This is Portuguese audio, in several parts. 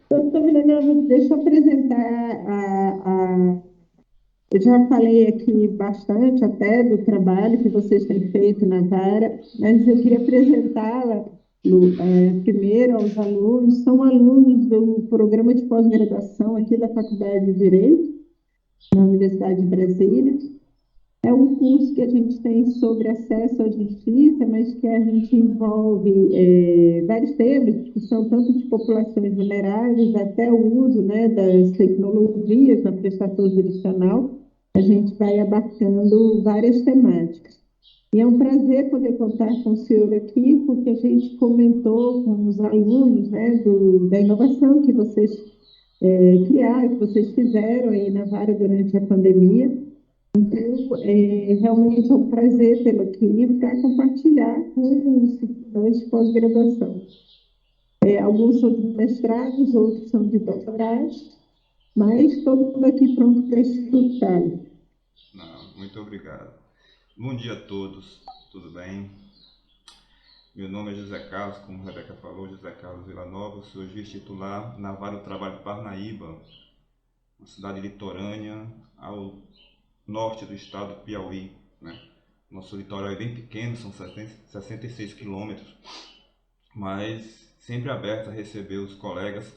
Doutor Milena, deixa eu apresentar eu já falei aqui bastante até do trabalho que vocês têm feito na Vara, mas eu queria apresentá-la primeiro aos alunos. São alunos do programa de pós-graduação aqui da Faculdade de Direito, na Universidade de Brasília. É um curso que a gente tem sobre acesso à justiça, mas que a gente envolve vários temas, que são tanto de populações vulneráveis até o uso, né, das tecnologias na prestação jurisdicional. A gente vai abarcando várias temáticas. E é um prazer poder contar com o senhor aqui, porque a gente comentou com os alunos, né, da inovação que vocês criaram, que vocês fizeram aí na Vara durante a pandemia. Realmente é um prazer tê-lo aqui para compartilhar com os estudantes de pós-graduação. Alguns são de mestrados, outros são de doutorados, mas todo mundo aqui pronto para escutar. Não, muito obrigado. Bom dia a todos, tudo bem? Meu nome é José Carlos, como a Rebeca falou, José Carlos Villanova, sou juiz titular na Vara do Trabalho de Parnaíba, uma cidade litorânea ao norte do estado do Piauí, né? Nosso litoral é bem pequeno, são 66 quilômetros, mas sempre aberto a receber os colegas,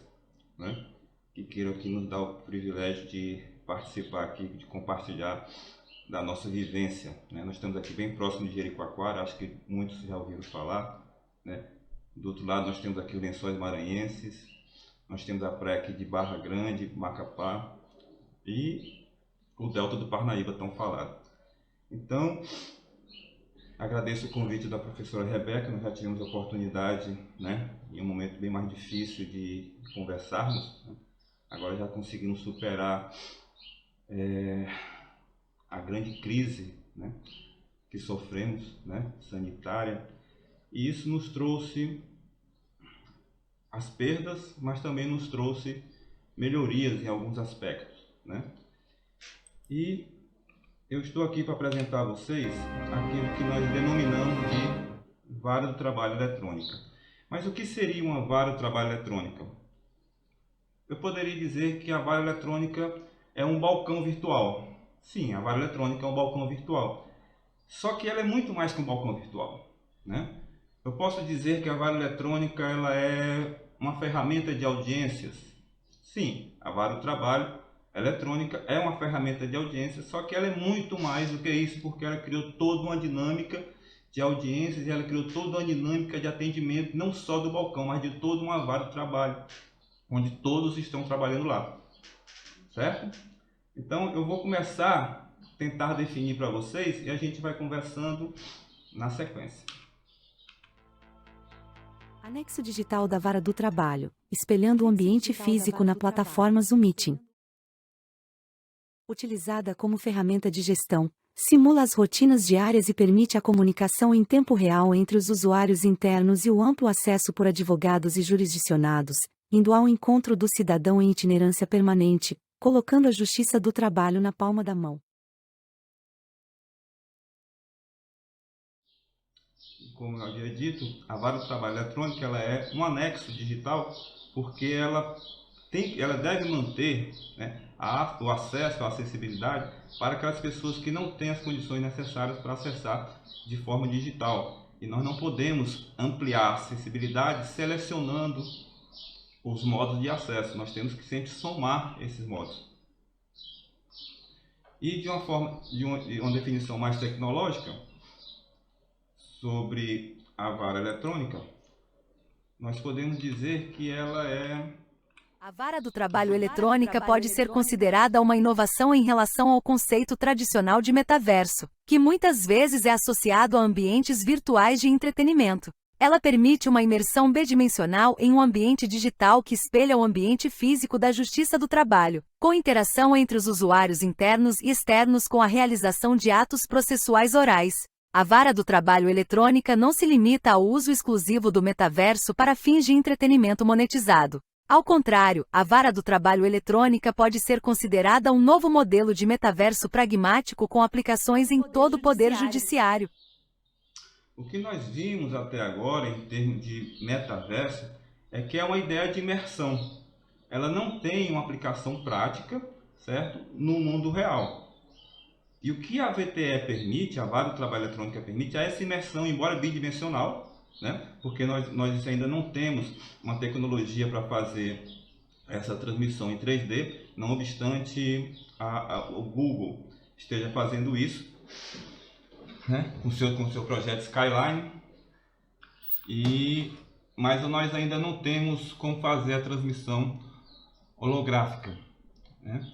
né, que queiram aqui nos dar o privilégio de participar aqui, de compartilhar da nossa vivência, né? Nós estamos aqui bem próximo de Jericoacoara, acho que muitos já ouviram falar, né? Do outro lado nós temos aqui os Lençóis Maranhenses, nós temos a praia aqui de Barra Grande, Macapá e o Delta do Parnaíba tão falado. Então, agradeço o convite da professora Rebeca, nós já tivemos a oportunidade, né, em um momento bem mais difícil de conversarmos, né? Agora já conseguimos superar a grande crise, né, que sofremos, né, sanitária, e isso nos trouxe as perdas, mas também nos trouxe melhorias em alguns aspectos, né? E eu estou aqui para apresentar a vocês aquilo que nós denominamos de vara do trabalho eletrônica. Mas o que seria uma vara do trabalho eletrônica? Eu poderia dizer que a vara eletrônica é um balcão virtual. Sim, a vara eletrônica é um balcão virtual. Só que ela é muito mais que um balcão virtual, né? Eu posso dizer que a vara eletrônica ela é uma ferramenta de audiências. Sim, a vara do trabalho eletrônica é uma ferramenta de audiência, só que ela é muito mais do que isso, porque ela criou toda uma dinâmica de audiências e ela criou toda uma dinâmica de atendimento, não só do balcão, mas de toda uma vara de trabalho, onde todos estão trabalhando lá, certo? Então eu vou começar a tentar definir para vocês e a gente vai conversando na sequência. Anexo digital da Vara do Trabalho, espelhando o ambiente físico na plataforma Zoom Meeting. Utilizada como ferramenta de gestão, simula as rotinas diárias e permite a comunicação em tempo real entre os usuários internos e o amplo acesso por advogados e jurisdicionados, indo ao encontro do cidadão em itinerância permanente, colocando a justiça do trabalho na palma da mão. Como eu havia dito, a vara do trabalho eletrônico ela é um anexo digital porque ela deve manter, né, o acesso, a acessibilidade para aquelas pessoas que não têm as condições necessárias para acessar de forma digital. E nós não podemos ampliar a acessibilidade selecionando os modos de acesso, nós temos que sempre somar esses modos. E de uma forma, de uma definição mais tecnológica, sobre a vara eletrônica, nós podemos dizer que ela é... A vara do trabalho eletrônica pode ser considerada uma inovação em relação ao conceito tradicional de metaverso, que muitas vezes é associado a ambientes virtuais de entretenimento. Ela permite uma imersão bidimensional em um ambiente digital que espelha o ambiente físico da justiça do trabalho, com interação entre os usuários internos e externos com a realização de atos processuais orais. A vara do trabalho eletrônica não se limita ao uso exclusivo do metaverso para fins de entretenimento monetizado. Ao contrário, a vara do trabalho eletrônica pode ser considerada um novo modelo de metaverso pragmático com aplicações em todo o poder judiciário. O que nós vimos até agora em termos de metaverso é que é uma ideia de imersão. ela não tem uma aplicação prática, certo? No mundo real. E o que a VTE permite, a Vara do Trabalho Eletrônica permite, é essa imersão, embora bidimensional, né? Porque nós ainda não temos uma tecnologia para fazer essa transmissão em 3D, não obstante o Google esteja fazendo isso, né? com seu projeto Skyline, mas nós ainda não temos como fazer a transmissão holográfica, né?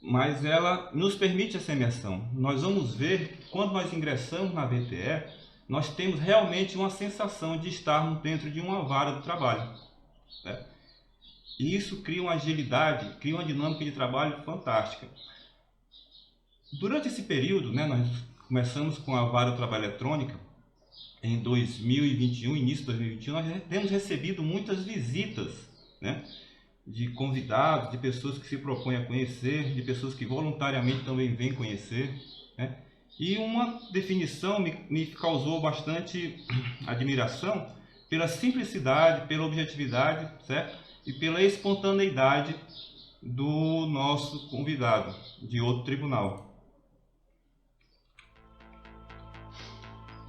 Mas ela nos permite essa imersão. Nós vamos ver que quando nós ingressamos na VTE, nós temos realmente uma sensação de estarmos dentro de uma vara do trabalho, né? E isso cria uma agilidade, cria uma dinâmica de trabalho fantástica. Durante esse período, né, nós começamos com a Vara do Trabalho Eletrônica em 2021, início de 2021, nós temos recebido muitas visitas, né, de convidados, de pessoas que se propõem a conhecer, de pessoas que voluntariamente também vêm conhecer, né? E uma definição me causou bastante admiração pela simplicidade, pela objetividade, certo? E pela espontaneidade do nosso convidado de outro tribunal.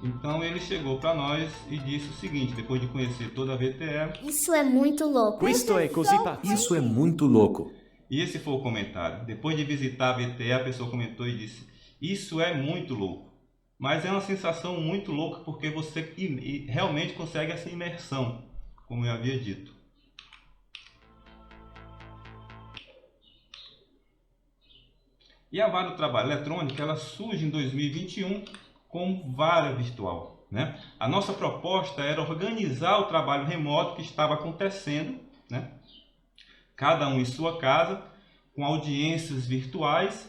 Então ele chegou para nós e disse o seguinte, depois de conhecer toda a VTE: Isso é muito louco. Isso é muito louco. E esse foi o comentário. Depois de visitar a VTE, a pessoa comentou e disse: isso é muito louco. Mas é uma sensação muito louca porque você realmente consegue essa imersão, como eu havia dito. E a Vara do Trabalho Eletrônica, ela surge em 2021 como vara virtual, né? A nossa proposta era organizar o trabalho remoto que estava acontecendo, né? Cada um em sua casa, com audiências virtuais,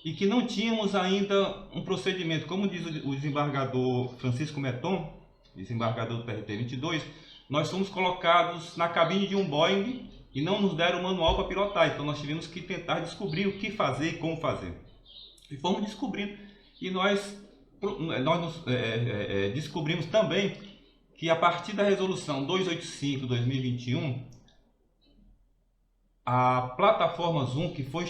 e que não tínhamos ainda um procedimento. Como diz o desembargador Francisco Meton, desembargador do TRT 22, nós fomos colocados na cabine de um Boeing e não nos deram o manual para pilotar, então nós tivemos que tentar descobrir o que fazer e como fazer. E fomos descobrindo, e nós descobrimos também que a partir da resolução 285/2021, a plataforma Zoom, que foi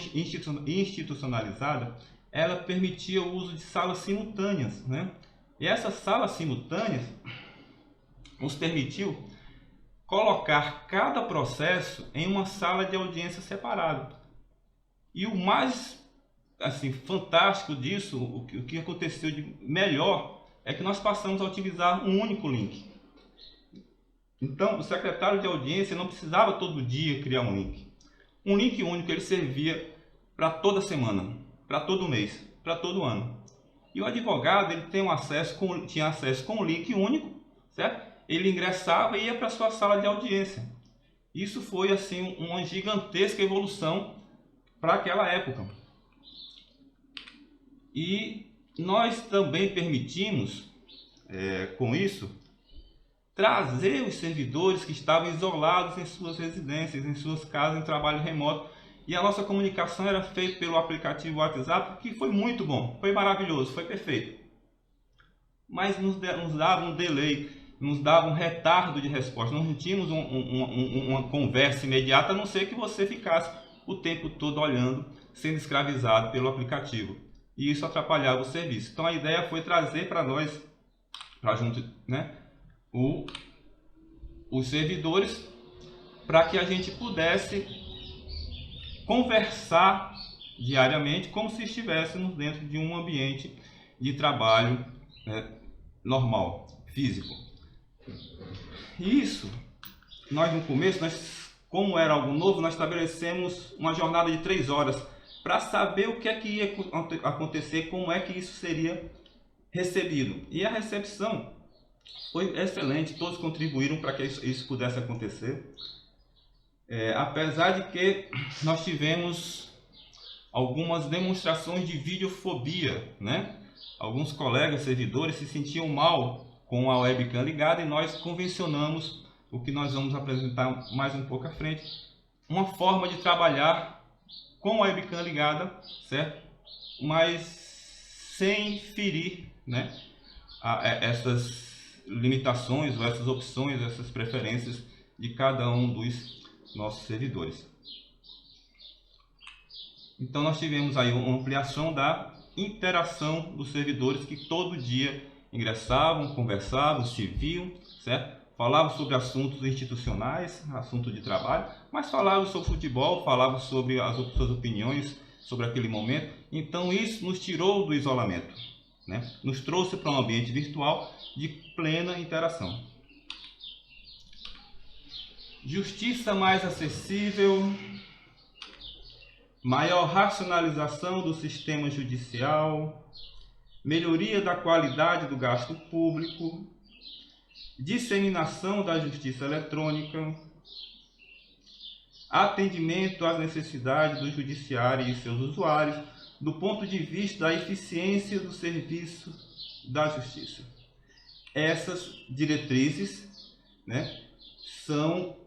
institucionalizada, ela permitia o uso de salas simultâneas, né? E essas salas simultâneas nos permitiu colocar cada processo em uma sala de audiência separada. E o mais fantástico disso, o que aconteceu de melhor, é que nós passamos a utilizar um único link. Então, o secretário de audiência não precisava todo dia criar um link. Um link único ele servia para toda semana, para todo mês, para todo ano. E o advogado ele tinha acesso com um link único, certo? Ele ingressava e ia para a sua sala de audiência. Isso foi assim uma gigantesca evolução para aquela época. E nós também permitimos, com isso, trazer os servidores que estavam isolados em suas residências, em suas casas, em trabalho remoto. E a nossa comunicação era feita pelo aplicativo WhatsApp, que foi muito bom, foi maravilhoso, foi perfeito. Mas nos dava um delay, nos dava um retardo de resposta. Não tínhamos uma conversa imediata, a não ser que você ficasse o tempo todo olhando, sendo escravizado pelo aplicativo. E isso atrapalhava o serviço. Então a ideia foi trazer para nós, para junto, né, os servidores, para que a gente pudesse conversar diariamente como se estivéssemos dentro de um ambiente de trabalho, né, normal, físico. Isso, nós no começo, como era algo novo, nós estabelecemos uma jornada de 3 horas para saber o que é que ia acontecer, como é que isso seria recebido. E a recepção foi excelente, todos contribuíram para que isso pudesse acontecer. Apesar de que nós tivemos algumas demonstrações de videofobia, né? Alguns colegas servidores se sentiam mal com a webcam ligada e nós convencionamos o que nós vamos apresentar mais um pouco à frente, uma forma de trabalhar com a webcam ligada, certo? Mas sem ferir, né, essas limitações, ou essas opções, essas preferências de cada um dos nossos servidores. Então nós tivemos aí uma ampliação da interação dos servidores que todo dia ingressavam, conversavam, se viam, certo? Falavam sobre assuntos institucionais, assuntos de trabalho, mas falavam sobre futebol, falavam sobre as suas opiniões sobre aquele momento. Então isso nos tirou do isolamento, né? Nos trouxe para um ambiente virtual de plena interação. Justiça mais acessível, maior racionalização do sistema judicial, melhoria da qualidade do gasto público, disseminação da justiça eletrônica, atendimento às necessidades do judiciário e seus usuários, do ponto de vista da eficiência do serviço da justiça. Essas diretrizes, né, são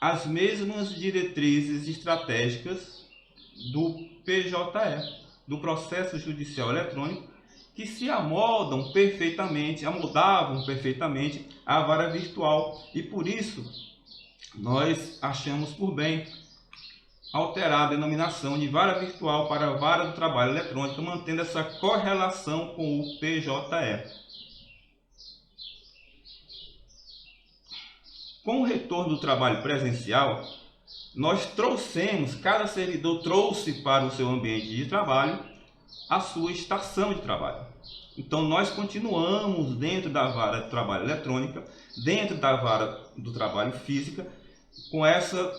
as mesmas diretrizes estratégicas do PJE, do Processo Judicial Eletrônico, que se amoldavam perfeitamente à vara virtual, e por isso nós achamos por bem alterar a denominação de vara virtual para vara do trabalho eletrônico, mantendo essa correlação com o PJE. Com o retorno do trabalho presencial, cada servidor trouxe para o seu ambiente de trabalho a sua estação de trabalho. Então nós continuamos dentro da vara do trabalho eletrônica, dentro da vara do trabalho física, com essa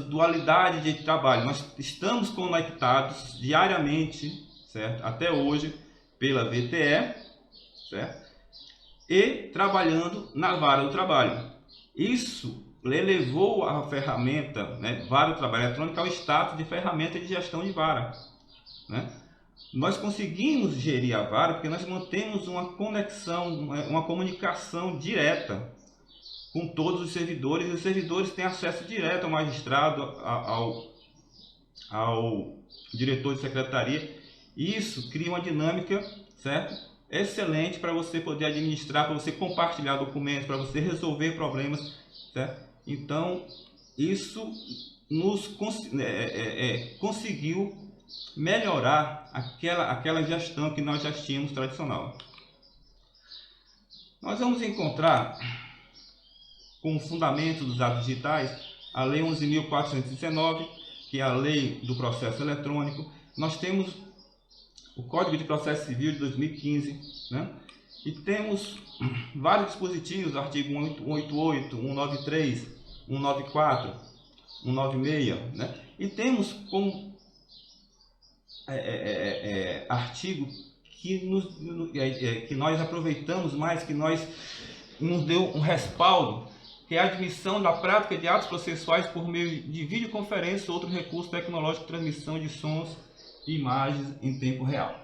dualidade de trabalho. Nós estamos conectados diariamente, certo? Até hoje, pela VTE, certo? E trabalhando na vara do trabalho. Isso elevou a ferramenta, né, vara do trabalho eletrônica ao status de ferramenta de gestão de vara, né? Nós conseguimos gerir a vara porque nós mantemos uma conexão, uma comunicação direta com todos os servidores, e os servidores têm acesso direto ao magistrado, ao diretor de secretaria. Isso cria uma dinâmica, certo? Excelente para você poder administrar, para você compartilhar documentos, para você resolver problemas, certo? Então, isso nos conseguiu melhorar aquela gestão que nós já tínhamos tradicional. Nós vamos encontrar, como fundamento dos atos digitais, a Lei 11.419, que é a Lei do Processo Eletrônico. Nós temos o Código de Processo Civil de 2015, né? E temos vários dispositivos, artigo 188, 193, 194, 196, né? E temos como artigo que nós aproveitamos mais, que nos deu um respaldo, que é a admissão da prática de atos processuais por meio de videoconferência ou outro recurso tecnológico de transmissão de sons e imagens em tempo real.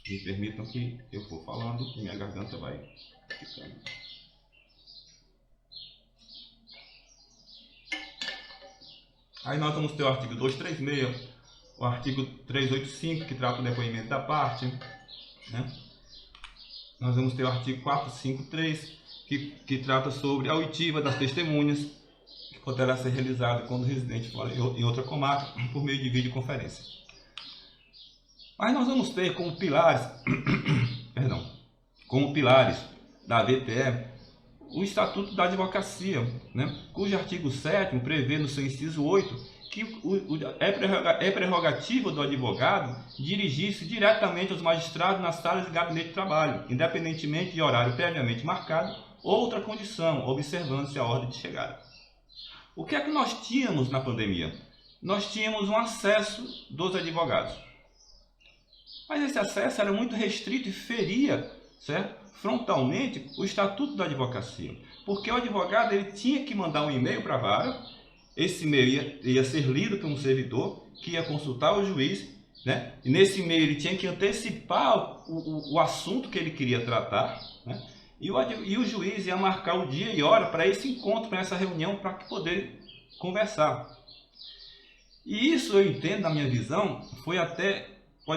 Me permitam que eu for falando, que minha garganta vai ficando. Aí nós vamos ter o artigo 236, o artigo 385, que trata o depoimento da parte, né? Nós vamos ter o artigo 453, que trata sobre a oitiva das testemunhas, que poderá ser realizado quando o residente for em outra comarca, por meio de videoconferência. Mas nós vamos ter como pilares, como pilares da VTE, o Estatuto da Advocacia, né? Cujo artigo 7º prevê no seu inciso 8 que é prerrogativa do advogado dirigir-se diretamente aos magistrados nas salas de gabinete de trabalho, independentemente de horário previamente marcado ou outra condição, observando-se a ordem de chegada. O que é que nós tínhamos na pandemia? Nós tínhamos um acesso dos advogados. Mas esse acesso era muito restrito e feria, certo, frontalmente o Estatuto da Advocacia. Porque o advogado ele tinha que mandar um e-mail para a vara. Esse e-mail ia ser lido por um servidor que ia consultar o juiz, né? E nesse e-mail ele tinha que antecipar o assunto que ele queria tratar, né? E o juiz ia marcar o dia e hora para esse encontro, para essa reunião, para poder conversar. E isso eu entendo, na minha visão, pode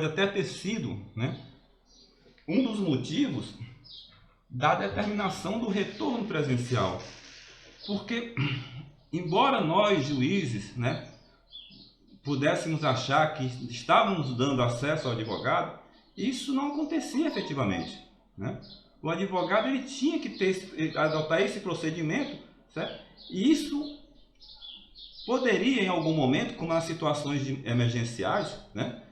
até ter sido, né, um dos motivos da determinação do retorno presencial. Porque, embora nós, juízes, né, pudéssemos achar que estávamos dando acesso ao advogado, isso não acontecia efetivamente, né? O advogado ele tinha que adotar esse procedimento, certo? E isso poderia, em algum momento, como nas situações emergenciais, né,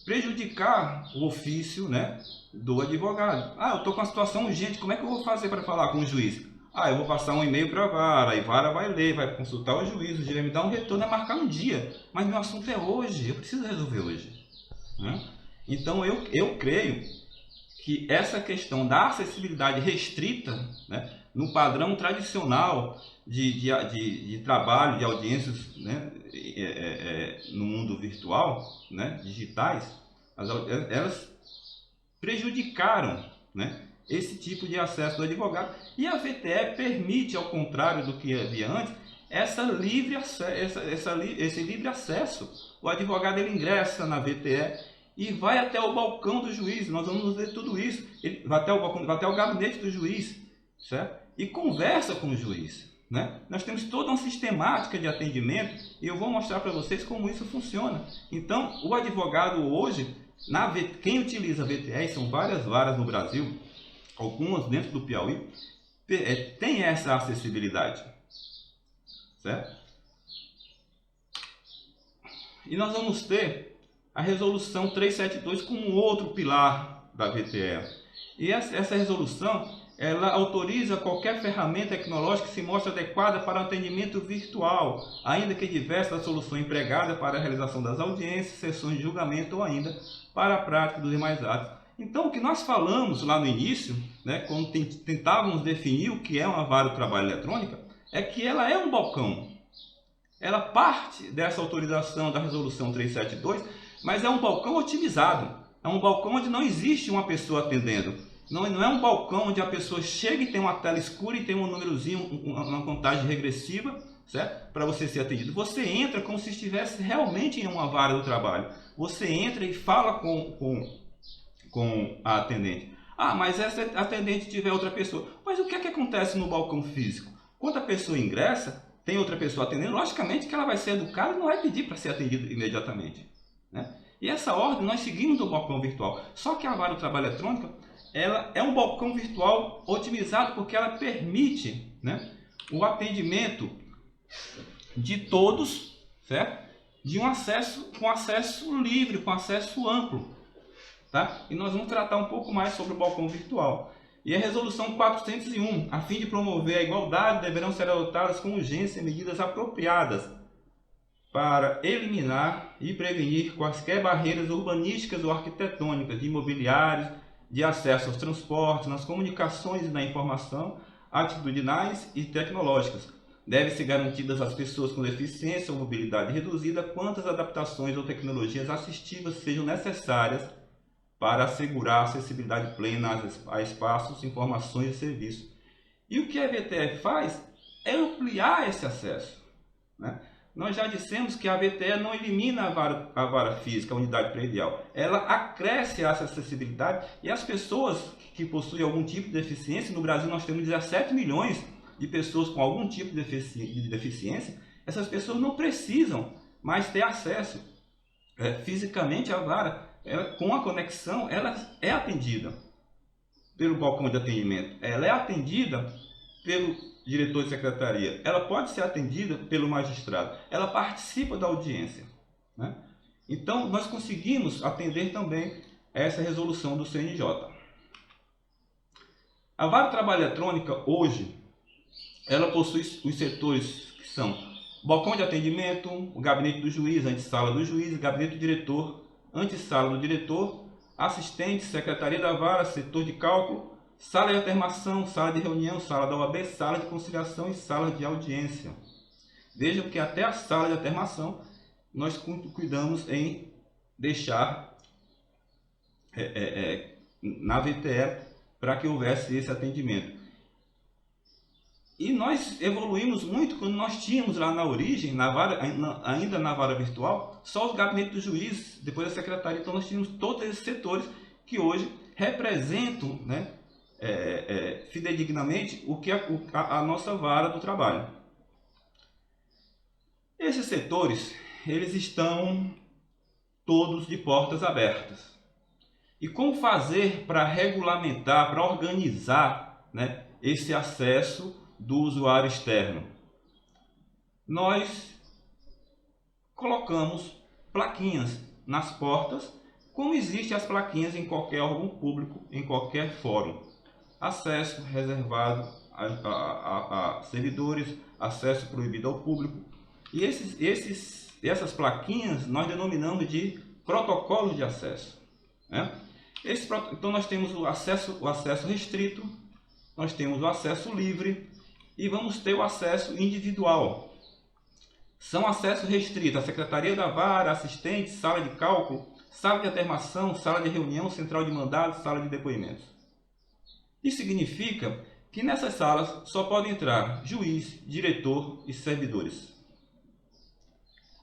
prejudicar o ofício, né, do advogado. Ah, eu estou com uma situação urgente, como é que eu vou fazer para falar com o juiz? Ah, eu vou passar um e-mail para a vara, aí a vara vai ler, vai consultar o juiz vai me dar um retorno, vai marcar um dia. Mas meu assunto é hoje, eu preciso resolver hoje, né? Então eu creio que essa questão da acessibilidade restrita, né, no padrão tradicional de trabalho, de audiências, né, no mundo virtual, né, digitais, elas prejudicaram, né, esse tipo de acesso do advogado. E a VTE permite, ao contrário do que havia antes, esse livre acesso. O advogado ele ingressa na VTE e vai até o balcão do juiz. Nós vamos ver tudo isso. Ele vai até o balcão, vai até o gabinete do juiz, certo? E conversa com o juiz, né? Nós temos toda uma sistemática de atendimento e eu vou mostrar para vocês como isso funciona. Então, o advogado hoje, quem utiliza a VTE, são várias varas no Brasil, algumas dentro do Piauí, tem essa acessibilidade, certo? E nós vamos ter a resolução 372 como outro pilar da VTE. E essa resolução, ela autoriza qualquer ferramenta tecnológica que se mostre adequada para o atendimento virtual, ainda que diversa da solução empregada para a realização das audiências, sessões de julgamento ou ainda para a prática dos demais atos. Então, o que nós falamos lá no início, né, quando tentávamos definir o que é uma vara do trabalho eletrônica, é que ela é um balcão. Ela parte dessa autorização da resolução 372, mas é um balcão otimizado. É um balcão onde não existe uma pessoa atendendo. Não é um balcão onde a pessoa chega e tem uma tela escura e tem um númerozinho, uma contagem regressiva, certo? Para você ser atendido. Você entra como se estivesse realmente em uma vara do trabalho. Você entra e fala com a atendente. Ah, mas essa atendente tiver outra pessoa. Mas o que é que acontece no balcão físico? Quando a pessoa ingressa, tem outra pessoa atendendo, logicamente que ela vai ser educada e não vai pedir para ser atendida imediatamente, né? E essa ordem nós seguimos do balcão virtual. Só que a vara do trabalho eletrônica, ela é um balcão virtual otimizado porque ela permite, né, o atendimento de todos, certo? De um acesso, com acesso livre, com acesso amplo, tá? E nós vamos tratar um pouco mais sobre o balcão virtual. E a resolução 401, a fim de promover a igualdade, deverão ser adotadas com urgência medidas apropriadas para eliminar e prevenir quaisquer barreiras urbanísticas ou arquitetônicas, imobiliárias, de acesso aos transportes, nas comunicações e na informação, atitudinais e tecnológicas. Devem-se garantidas às pessoas com deficiência ou mobilidade reduzida quantas adaptações ou tecnologias assistivas sejam necessárias para assegurar a acessibilidade plena a espaços, informações e serviços. E o que a VTE faz é ampliar esse acesso, né? Nós já dissemos que a VTE não elimina a vara física, a unidade predial. Ela acresce essa acessibilidade e as pessoas que possuem algum tipo de deficiência, no Brasil nós temos 17 milhões de pessoas com algum tipo de deficiência, essas pessoas não precisam mais ter acesso fisicamente à vara. Com a conexão, ela é atendida pelo balcão de atendimento, ela é atendida pelo diretor de secretaria, ela pode ser atendida pelo magistrado, ela participa da audiência, né? Então, nós conseguimos atender também essa resolução do CNJ. A vara do trabalho eletrônica, hoje, ela possui os setores que são o balcão de atendimento, o gabinete do juiz, a antessala do juiz, o gabinete do diretor, antessala do diretor, assistente, secretaria da vara, setor de cálculo, sala de atermação, sala de reunião, sala da OAB, sala de conciliação e sala de audiência. Vejam que até a sala de atermação nós cuidamos em deixar na VTE para que houvesse esse atendimento. E nós evoluímos muito quando nós tínhamos lá na origem, ainda na vara virtual, só os gabinetes do juiz, depois da secretaria. Então nós tínhamos todos esses setores que hoje representam, né, fidedignamente o que a nossa vara do trabalho. Esses setores, eles estão todos de portas abertas. E como fazer para regulamentar, para organizar, né, esse acesso do usuário externo? Nós colocamos plaquinhas nas portas, como existem as plaquinhas em qualquer órgão público, em qualquer fórum. Acesso reservado a servidores, acesso proibido ao público. E essas plaquinhas nós denominamos de protocolos de acesso, né? Então nós temos o acesso restrito, nós temos o acesso livre e vamos ter o acesso individual. São acessos restritos à Secretaria da Vara, assistente, sala de cálculo, sala de atermação, sala de reunião, central de mandados, sala de depoimentos. Isso significa que nessas salas só podem entrar juiz, diretor e servidores.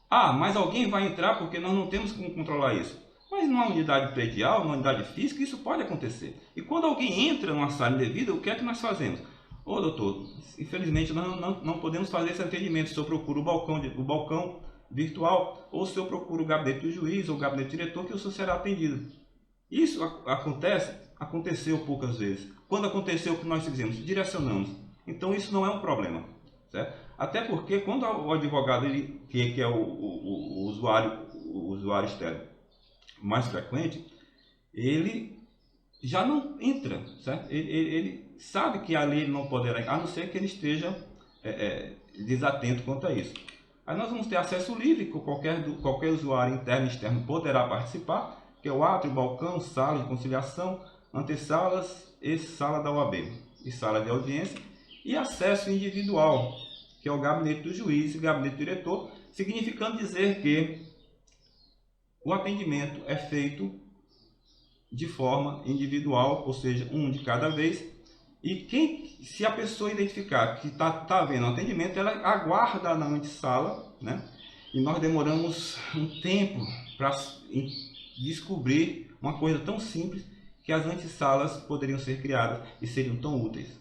Ah, mas alguém vai entrar porque nós não temos como controlar isso. Mas numa unidade predial, numa unidade física, isso pode acontecer. E quando alguém entra numa sala indevida, o que é que nós fazemos? Ô doutor, infelizmente nós não podemos fazer esse atendimento. Se eu procuro o balcão virtual, ou se eu procuro o gabinete do juiz ou o gabinete do diretor, que o senhor será atendido. Isso aconteceu poucas vezes. Quando aconteceu, o que nós fizemos? Direcionamos. Então isso não é um problema, certo? Até porque quando o advogado, que é o usuário externo mais frequente, ele já não entra, certo? Ele sabe que ali ele não poderá, a não ser que ele esteja desatento quanto a isso. Aí nós vamos ter acesso livre, que qualquer usuário interno e externo poderá participar, que é o átrio, balcão, sala de conciliação, antessalas e sala da OAB, e sala de audiência, e acesso individual, que é o gabinete do juiz e gabinete do diretor, significando dizer que o atendimento é feito de forma individual, ou seja, um de cada vez, e se a pessoa identificar que está havendo um atendimento, ela aguarda na antessala, né? E nós demoramos um tempo para descobrir uma coisa tão simples, que as antessalas poderiam ser criadas e seriam tão úteis.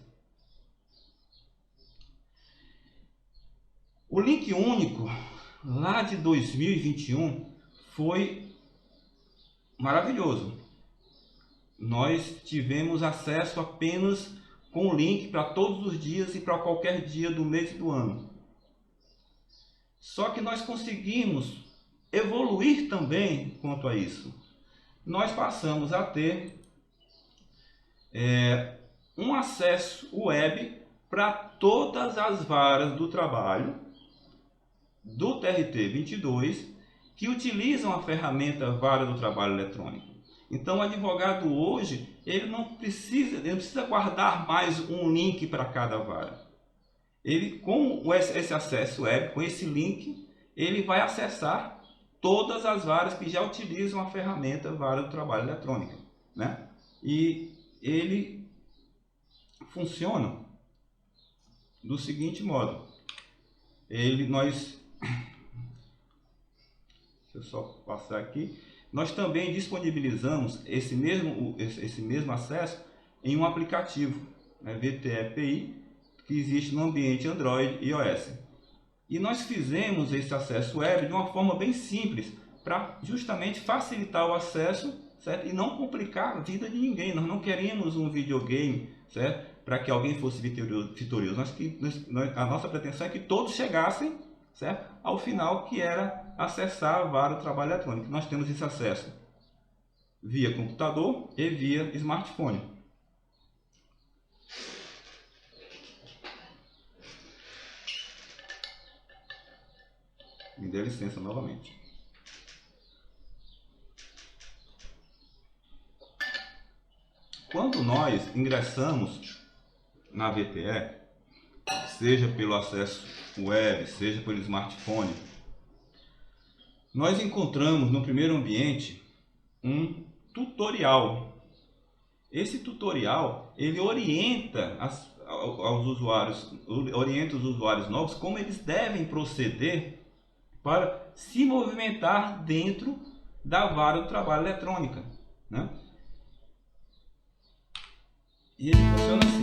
O link único, lá de 2021, foi maravilhoso. Nós tivemos acesso apenas com o link para todos os dias e para qualquer dia do mês e do ano. Só que nós conseguimos evoluir também quanto a isso. Nós passamos a ter um acesso web para todas as varas do trabalho do TRT 22 que utilizam a ferramenta Vara do Trabalho Eletrônico. Então o advogado hoje ele não precisa guardar mais um link para cada vara. Ele, com esse acesso web, com esse link, ele vai acessar todas as varas que já utilizam a ferramenta Vara do Trabalho Eletrônico, né? E ele funciona do seguinte modo. Deixa eu só passar aqui. Nós também disponibilizamos esse mesmo acesso em um aplicativo, né, VTE-PI, que existe no ambiente Android e iOS. E nós fizemos esse acesso web de uma forma bem simples, para justamente facilitar o acesso, certo? E não complicar a vida de ninguém. Nós não queremos um videogame, certo? Para que alguém fosse vitorioso. A nossa pretensão é que todos chegassem, certo? Ao final, que era acessar a vara do trabalho eletrônico. Nós temos esse acesso via computador e via smartphone. Me dê licença novamente. Quando nós ingressamos na VTE, seja pelo acesso web, seja pelo smartphone, nós encontramos no primeiro ambiente um tutorial. Esse tutorial ele orienta os usuários novos como eles devem proceder para se movimentar dentro da vara do trabalho eletrônica, né? E ele funciona assim.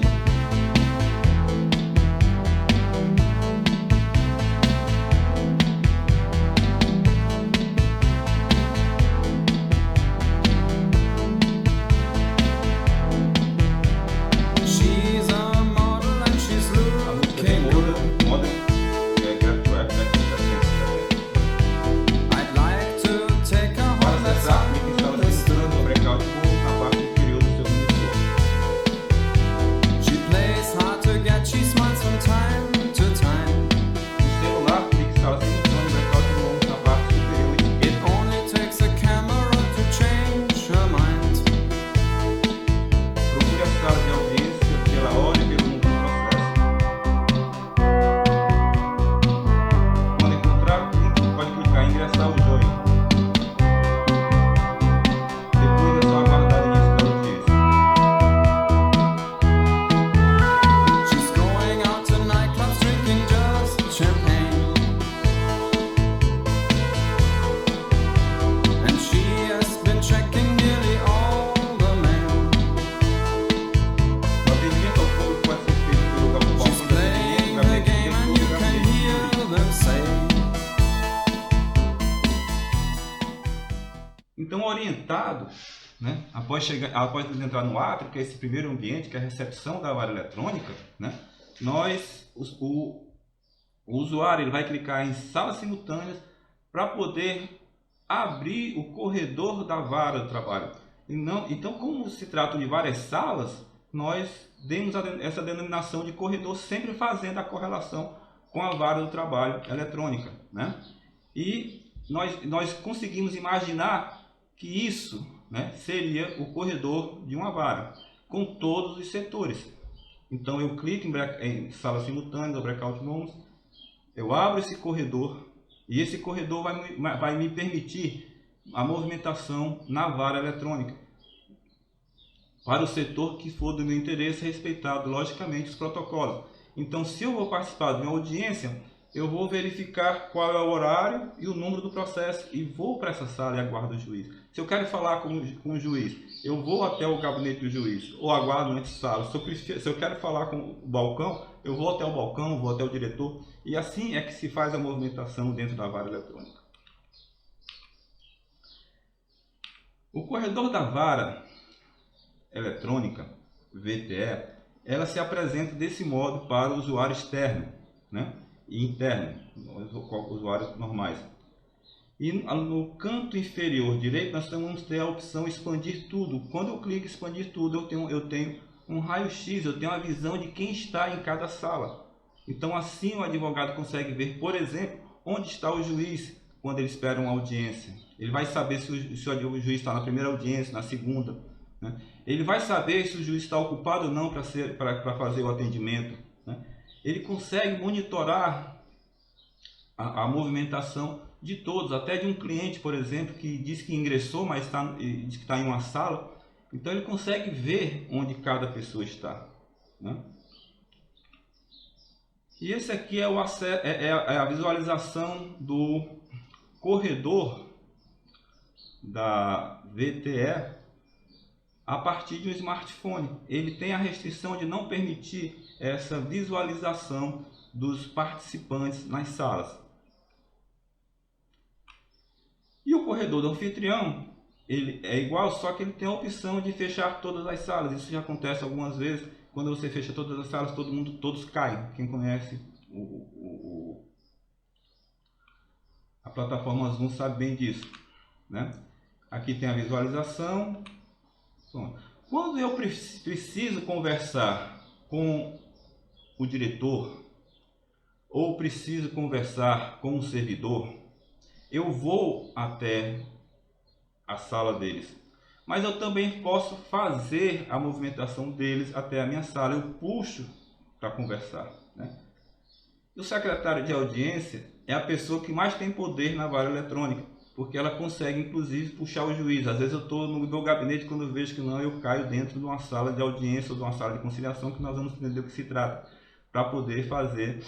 Então, orientado, né, após entrar no átrio, que é esse primeiro ambiente, que é a recepção da vara eletrônica, né, o usuário ele vai clicar em salas simultâneas para poder abrir o corredor da vara do trabalho. Então, como se trata de várias salas, nós demos essa denominação de corredor, sempre fazendo a correlação com a vara do trabalho eletrônica, né? E nós conseguimos imaginar que isso, né, seria o corredor de uma vara, com todos os setores. Então eu clico em salas simultâneas, ou breakout rooms, eu abro esse corredor, e esse corredor vai me permitir a movimentação na vara eletrônica, para o setor que for do meu interesse, respeitado, logicamente, os protocolos. Então, se eu vou participar de uma audiência, eu vou verificar qual é o horário e o número do processo e vou para essa sala e aguardo o juiz. Se eu quero falar com o juiz, eu vou até o gabinete do juiz ou aguardo entre salas. Se eu quero falar com o balcão, eu vou até o balcão, vou até o diretor. E assim é que se faz a movimentação dentro da vara eletrônica. O corredor da vara eletrônica, VTE, ela se apresenta desse modo para o usuário externo, né, e interno, os usuários normais. E no canto inferior direito nós vamos ter a opção expandir tudo. Quando eu clico em expandir tudo, eu tenho um raio-x, eu tenho a visão de quem está em cada sala. Então assim o advogado consegue ver, por exemplo, onde está o juiz quando ele espera uma audiência. Ele vai saber se o juiz está na primeira audiência, na segunda, né? Ele vai saber se o juiz está ocupado ou não para fazer o atendimento, né? Ele consegue monitorar a movimentação de todos, até de um cliente, por exemplo, que diz que ingressou, mas diz que está em uma sala. Então ele consegue ver onde cada pessoa está, né? E esse aqui é a visualização do corredor da VTE a partir de um smartphone. Ele tem a restrição de não permitir essa visualização dos participantes nas salas. E o corredor do anfitrião, ele é igual, só que ele tem a opção de fechar todas as salas. Isso já acontece algumas vezes. Quando você fecha todas as salas, todos caem. Quem conhece a plataforma Zoom sabe bem disso, né? Aqui tem a visualização. Quando eu preciso conversar com o diretor ou preciso conversar com o servidor, eu vou até a sala deles. Mas eu também posso fazer a movimentação deles até a minha sala. Eu puxo para conversar, né? O secretário de audiência é a pessoa que mais tem poder na vara eletrônica, porque ela consegue inclusive puxar o juiz. Às vezes eu estou no meu gabinete, quando eu vejo que não, eu caio dentro de uma sala de audiência ou de uma sala de conciliação, que nós vamos entender o que se trata, para poder fazer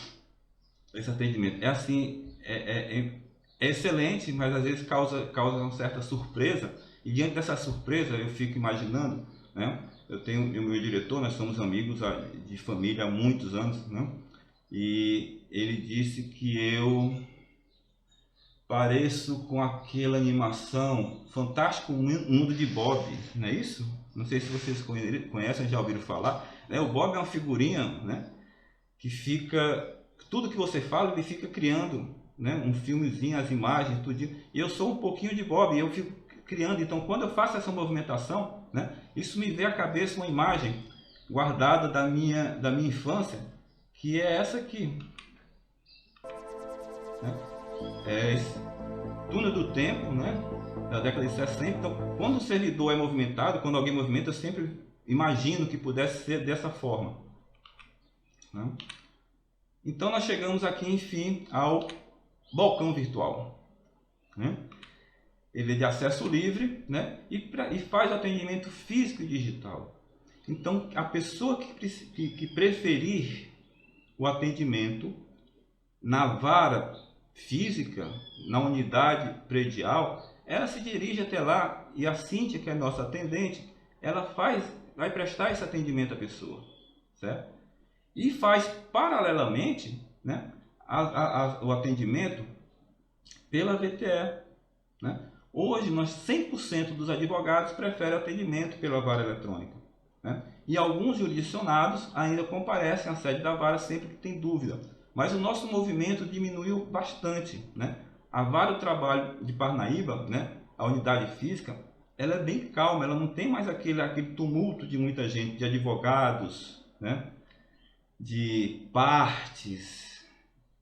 esse atendimento. É assim, é excelente, mas às vezes causa uma certa surpresa. E diante dessa surpresa eu fico imaginando, né, eu tenho o meu diretor, nós somos amigos de família há muitos anos, né? E ele disse que eu pareço com aquela animação Fantástico Mundo de Bob, não é isso? Não sei se vocês conhecem, já ouviram falar, né? O Bob é uma figurinha, né, que fica, tudo que você fala, ele fica criando, né, um filmezinho, as imagens, tudo. E eu sou um pouquinho de Bob, eu fico criando. Então, quando eu faço essa movimentação, né, isso me vem à cabeça uma imagem guardada da minha infância, que é essa aqui, né? É esse túnel do tempo, né, da década de 60. Então, quando o servidor é movimentado, quando alguém movimenta, eu sempre imagino que pudesse ser dessa forma, né? Então, nós chegamos aqui, enfim, ao balcão virtual, né? Ele é de acesso livre, né, e faz atendimento físico e digital. Então, a pessoa que preferir o atendimento na vara física, na unidade predial, ela se dirige até lá, e a Cíntia, que é a nossa atendente, ela vai prestar esse atendimento à pessoa, certo? E faz paralelamente, né, o atendimento pela VTE, né? Hoje, 100% dos advogados preferem atendimento pela vara eletrônica, né? E alguns jurisdicionados ainda comparecem à sede da vara sempre que tem dúvida. Mas o nosso movimento diminuiu bastante, né? A vara do trabalho de Parnaíba, né, a unidade física, ela é bem calma, ela não tem mais aquele tumulto de muita gente, de advogados, né, de partes,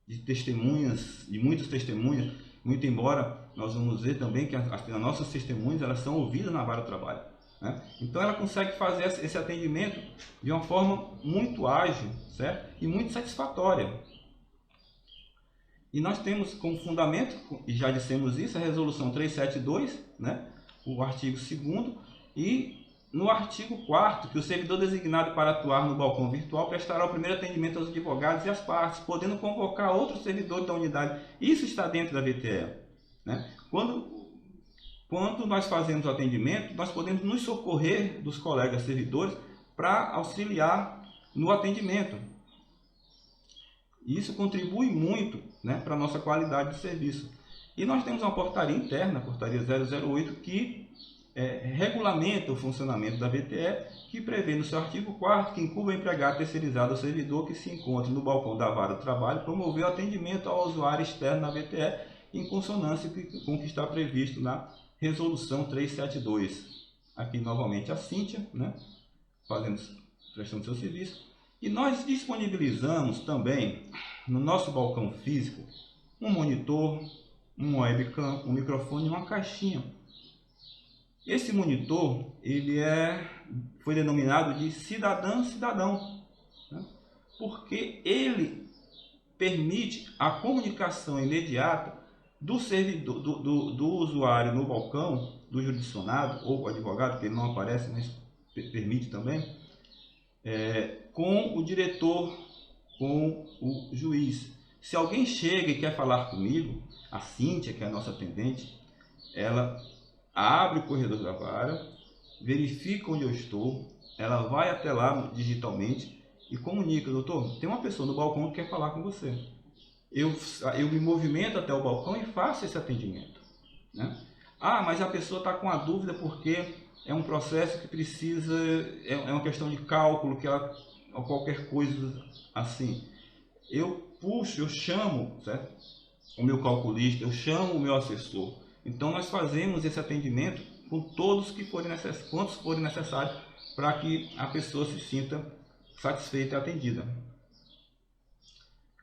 de testemunhas, de muitas testemunhas. Muito embora nós vamos ver também que as nossas testemunhas, elas são ouvidas na vara do trabalho, né? Então ela consegue fazer esse atendimento de uma forma muito ágil, certo? E muito satisfatória. E nós temos como fundamento, e já dissemos isso, a resolução 372, né? O artigo 2º, e no artigo 4º, que o servidor designado para atuar no balcão virtual prestará o primeiro atendimento aos advogados e às partes, podendo convocar outros servidores da unidade. Isso está dentro da VTE, né? Quando nós fazemos o atendimento, nós podemos nos socorrer dos colegas servidores para auxiliar no atendimento. Isso contribui muito, né, para a nossa qualidade de serviço. E nós temos uma portaria interna, a portaria 008, que regulamenta o funcionamento da VTE, que prevê no seu artigo 4º que incumbe ao empregado terceirizado ao servidor que se encontre no balcão da vara do trabalho promover o atendimento ao usuário externo na VTE em consonância com o que está previsto na resolução 372. Aqui novamente a Cíntia, né, prestando seu serviço. E nós disponibilizamos também no nosso balcão físico um monitor, um webcam, um microfone e uma caixinha. Esse monitor, ele foi denominado de cidadão, né? Porque ele permite a comunicação imediata do servidor, do usuário no balcão, do jurisdicionado ou advogado, que ele não aparece, mas permite também, com o diretor, com o juiz. Se alguém chega e quer falar comigo, a Cíntia, que é a nossa atendente, ela abre o corredor da vara, verifica onde eu estou, ela vai até lá digitalmente e comunica: doutor, tem uma pessoa no balcão que quer falar com você. Eu me movimento até o balcão e faço esse atendimento, né? Ah, mas a pessoa está com a dúvida porque é um processo que precisa, é uma questão de cálculo, que ela, ou qualquer coisa assim. Eu chamo, certo, o meu calculista, eu chamo o meu assessor. Então nós fazemos esse atendimento com todos quantos forem necessários para que a pessoa se sinta satisfeita e atendida.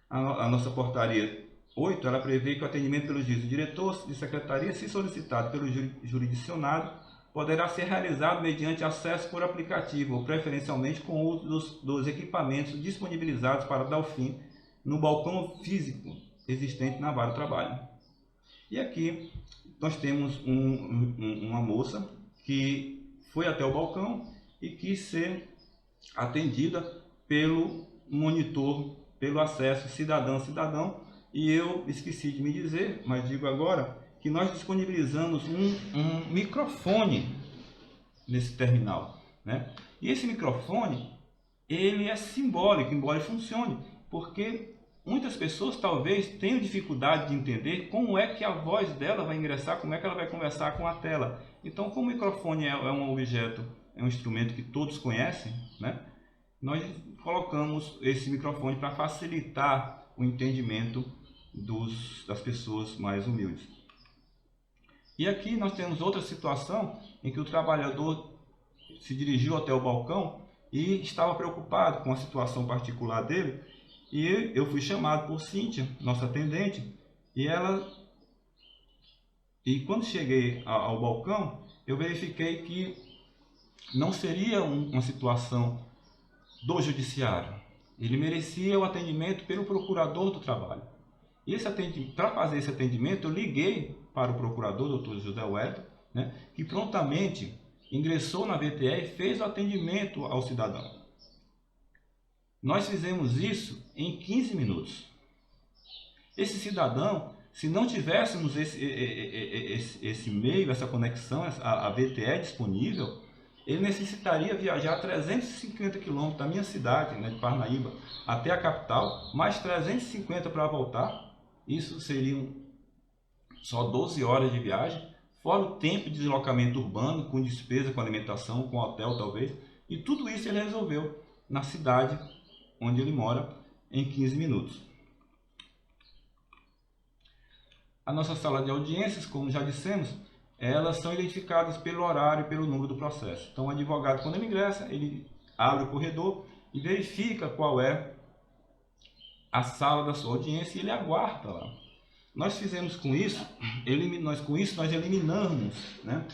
A nossa portaria 8, ela prevê que o atendimento pelo juiz e diretor de secretaria, se solicitado pelo jurisdicionado, poderá ser realizado mediante acesso por aplicativo ou preferencialmente com o uso dos equipamentos disponibilizados para dar o fim no balcão físico existente na vara do trabalho. E aqui nós temos uma moça que foi até o balcão e quis ser atendida pelo monitor, pelo acesso cidadão, e eu esqueci de me dizer, mas digo agora, que nós disponibilizamos um microfone nesse terminal, né? E esse microfone, ele é simbólico, embora ele funcione, porque muitas pessoas talvez tenham dificuldade de entender como é que a voz dela vai ingressar, como é que ela vai conversar com a tela. Então, como o microfone é um objeto, é um instrumento que todos conhecem, né? Nós colocamos esse microfone para facilitar o entendimento das pessoas mais humildes. E aqui nós temos outra situação em que o trabalhador se dirigiu até o balcão e estava preocupado com a situação particular dele, e eu fui chamado por Cíntia, nossa atendente, e quando cheguei ao balcão, eu verifiquei que não seria uma situação do judiciário. Ele merecia o atendimento pelo procurador do trabalho. E para fazer esse atendimento, eu liguei para o procurador, Dr. José Wellington, né, que prontamente ingressou na VTE e fez o atendimento ao cidadão. Nós fizemos isso em 15 minutos. Esse cidadão, se não tivéssemos esse meio, essa conexão, a VTE disponível, ele necessitaria viajar 350 quilômetros da minha cidade, né, de Parnaíba, até a capital, mais 350 para voltar. Isso seriam só 12 horas de viagem, fora o tempo de deslocamento urbano, com despesa, com alimentação, com hotel talvez. E tudo isso ele resolveu na cidade onde ele mora, em 15 minutos. A nossa sala de audiências, como já dissemos, elas são identificadas pelo horário e pelo número do processo. Então o advogado, quando ele ingressa, ele abre o corredor e verifica qual é a sala da sua audiência e ele aguarda lá. Nós fizemos com isso, nós eliminamos, né,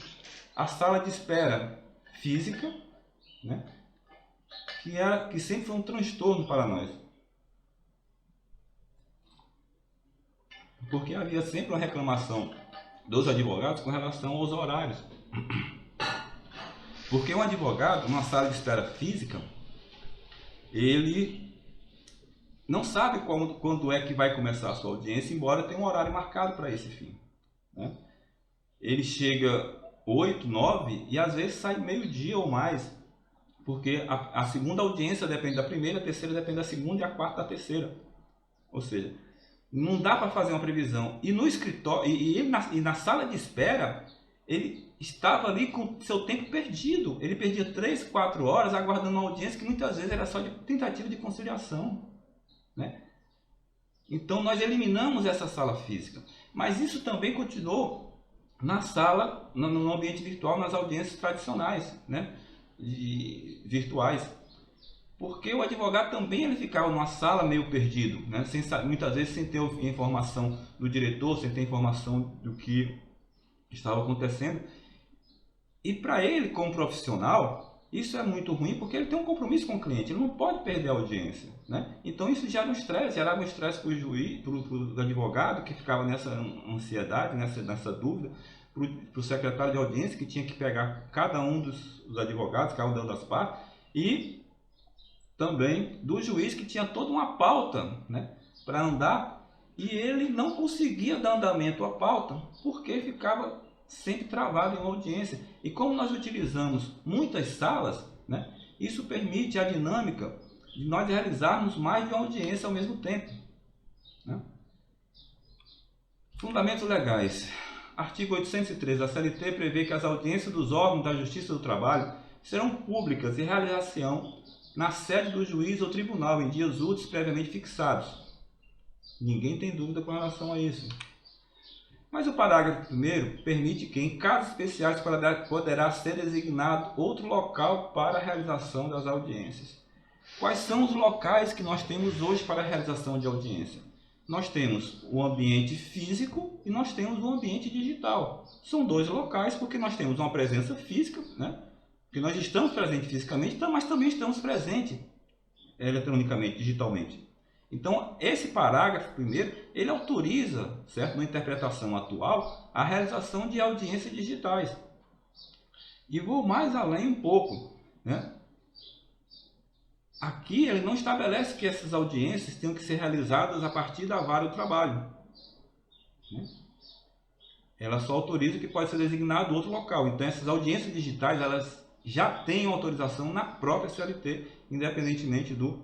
a sala de espera física, né, que sempre foi um transtorno para nós. Porque havia sempre uma reclamação dos advogados com relação aos horários. Porque um advogado, numa sala de espera física, ele não sabe quando é que vai começar a sua audiência, embora tenha um horário marcado para esse fim, né? Ele chega 8, 9 e às vezes sai meio-dia ou mais, porque a segunda audiência depende da primeira, a terceira depende da segunda e a quarta da terceira. Ou seja, não dá para fazer uma previsão. E no escritório, e na sala de espera, ele estava ali com seu tempo perdido. Ele perdia 3, 4 horas aguardando uma audiência que muitas vezes era só de tentativa de conciliação, né? Então nós eliminamos essa sala física. Mas isso também continuou na sala, no ambiente virtual, nas audiências tradicionais, né, virtuais. Porque o advogado também ele ficava numa sala meio perdido, né? Muitas vezes sem ter informação do diretor, sem ter informação do que estava acontecendo. E para ele, como profissional, isso é muito ruim porque ele tem um compromisso com o cliente, ele não pode perder a audiência, né? Então isso gerava um estresse para o juiz, para o advogado que ficava nessa ansiedade, nessa dúvida, para o secretário de audiência que tinha que pegar cada um dos advogados, cada uma das partes, e também do juiz que tinha toda uma pauta, né, para andar, e ele não conseguia dar andamento à pauta porque ficava sempre travado em uma audiência. E como nós utilizamos muitas salas, né, isso permite a dinâmica de nós realizarmos mais de uma audiência ao mesmo tempo, né? Fundamentos legais. Artigo 803 da CLT prevê que as audiências dos órgãos da Justiça do Trabalho serão públicas e realização na sede do juiz ou tribunal em dias úteis previamente fixados. Ninguém tem dúvida com relação a isso. Mas o parágrafo 1º permite que, em casos especiais, poderá ser designado outro local para a realização das audiências. Quais são os locais que nós temos hoje para a realização de audiência? Nós temos o ambiente físico e nós temos o ambiente digital. São dois locais porque nós temos uma presença física, né? Porque nós estamos presentes fisicamente, mas também estamos presentes eletronicamente, digitalmente. Então, esse parágrafo primeiro, ele autoriza, certo, na interpretação atual, a realização de audiências digitais. E vou mais além um pouco, né? Aqui ele não estabelece que essas audiências tenham que ser realizadas a partir da vara do trabalho, né? Ela só autoriza que pode ser designado outro local. Então, essas audiências digitais, elas já tenham autorização na própria CLT, independentemente do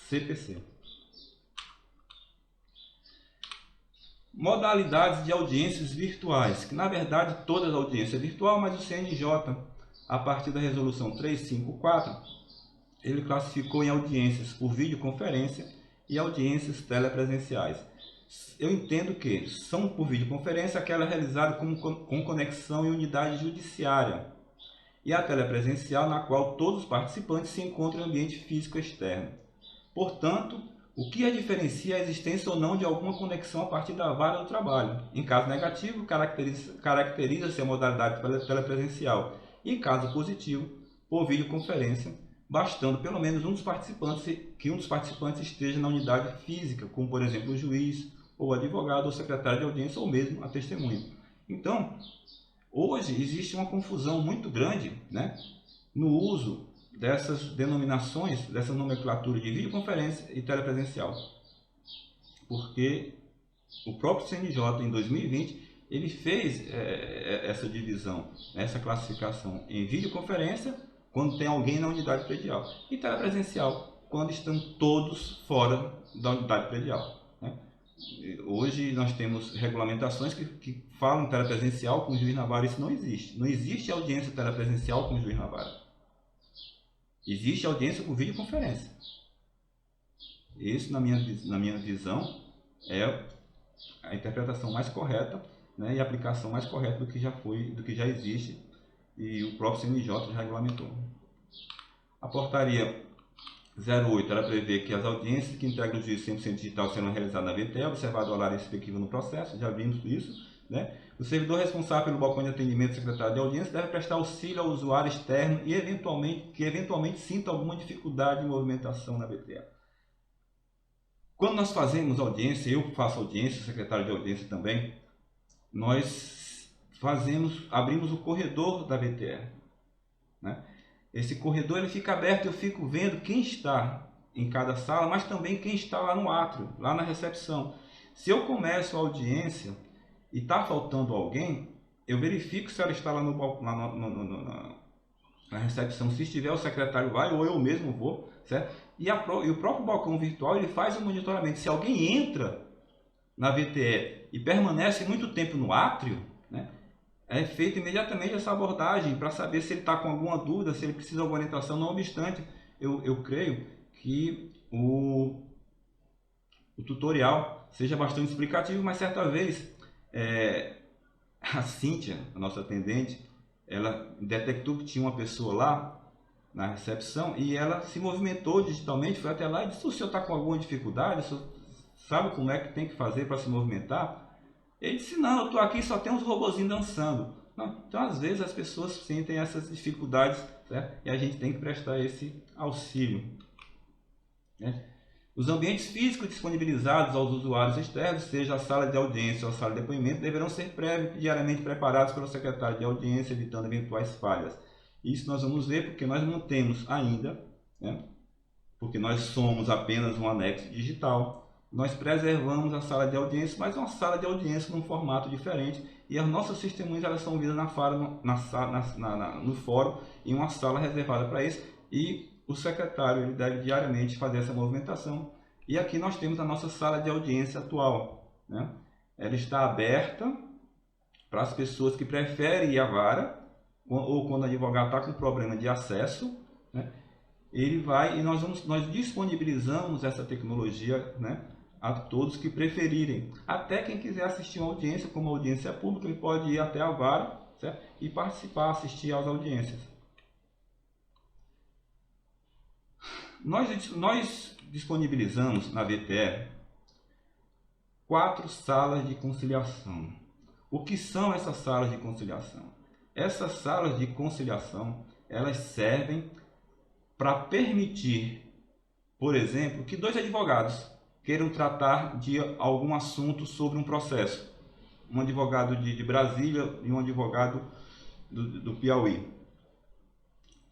CPC. Modalidades de audiências virtuais, que na verdade todas as audiências é virtual, mas o CNJ, a partir da resolução 354, ele classificou em audiências por videoconferência e audiências telepresenciais. Eu entendo que são por videoconferência aquela realizada com conexão em unidade judiciária e a telepresencial na qual todos os participantes se encontram em ambiente físico externo. Portanto, o que a diferencia é a existência ou não de alguma conexão a partir da vara do trabalho. Em caso negativo, caracteriza-se a modalidade telepresencial e, em caso positivo, por videoconferência, bastando pelo menos um dos participantes esteja na unidade física, como por exemplo o juiz, ou o advogado, ou secretário de audiência, ou mesmo a testemunha. Então, hoje existe uma confusão muito grande, né, no uso dessas denominações, dessa nomenclatura de videoconferência e telepresencial. Porque o próprio CNJ, em 2020, ele fez essa divisão, essa classificação em videoconferência, quando tem alguém na unidade predial, e telepresencial, quando estão todos fora da unidade predial, né? Hoje nós temos regulamentações que falam telepresencial com juiz na vara. Isso não existe. Não existe audiência telepresencial com juiz na vara. Existe audiência por videoconferência. Isso, na minha visão, é a interpretação mais correta, né, e a aplicação mais correta do que já existe, e o próprio CNJ já regulamentou. A portaria 08, ela prevê que as audiências que integram o juízo 100% digital serão realizadas na VTE, observado o horário respectivo no processo, já vimos isso, né? O servidor responsável pelo balcão de atendimento do secretário de audiência deve prestar auxílio ao usuário externo e que eventualmente sinta alguma dificuldade de movimentação na VTE. Quando nós fazemos audiência, eu faço audiência, o secretário de audiência também, nós abrimos o corredor da VTE, né? Esse corredor ele fica aberto, eu fico vendo quem está em cada sala, mas também quem está lá no átrio, lá na recepção. Se eu começo a audiência e está faltando alguém, eu verifico se ela está lá na recepção. Se estiver, o secretário vai, ou eu mesmo vou, certo? E o próprio balcão virtual ele faz o monitoramento. Se alguém entra na VTE e permanece muito tempo no átrio, né, é feita imediatamente essa abordagem para saber se ele está com alguma dúvida, se ele precisa de alguma orientação. Não obstante, eu creio que o tutorial seja bastante explicativo, mas certa vez a Cíntia, a nossa atendente, ela detectou que tinha uma pessoa lá na recepção e ela se movimentou digitalmente, foi até lá e disse: o senhor está com alguma dificuldade? O senhor sabe como é que tem que fazer para se movimentar? Ele disse: não, eu estou aqui, só tem uns robozinhos dançando. Não, então, às vezes, as pessoas sentem essas dificuldades, certo? E a gente tem que prestar esse auxílio, né? Os ambientes físicos disponibilizados aos usuários externos, seja a sala de audiência ou a sala de depoimento, deverão ser diariamente preparados pelo secretário de audiência, evitando eventuais falhas. Isso nós vamos ver porque nós não temos ainda, né? Porque nós somos apenas um anexo digital. Nós preservamos a sala de audiência, mas é uma sala de audiência num formato diferente, e as nossas testemunhas elas são vistas no fórum, em uma sala reservada para isso, e o secretário ele deve diariamente fazer essa movimentação. E aqui nós temos a nossa sala de audiência atual, né? Ela está aberta para as pessoas que preferem ir à vara, ou quando o advogado está com problema de acesso, né? Ele vai e nós disponibilizamos essa tecnologia, né, a todos que preferirem. Até quem quiser assistir uma audiência, como a audiência é pública, ele pode ir até a vara, certo? E participar, assistir às audiências. Nós disponibilizamos na VTE 4 salas de conciliação. O que são essas salas de conciliação? Essas salas de conciliação, elas servem para permitir, por exemplo, que 2 advogados queiram tratar de algum assunto sobre um processo. Um advogado de Brasília e um advogado do Piauí.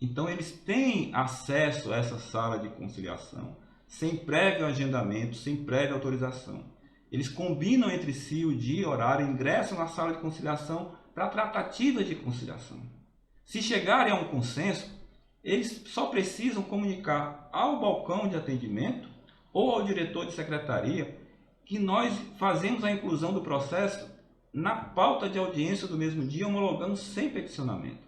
Então, eles têm acesso a essa sala de conciliação sem prévio agendamento, sem prévia autorização. Eles combinam entre si o dia e horário, ingressam na sala de conciliação para tratativas de conciliação. Se chegarem a um consenso, eles só precisam comunicar ao balcão de atendimento ou ao diretor de secretaria que nós fazemos a inclusão do processo na pauta de audiência do mesmo dia, homologando sem peticionamento,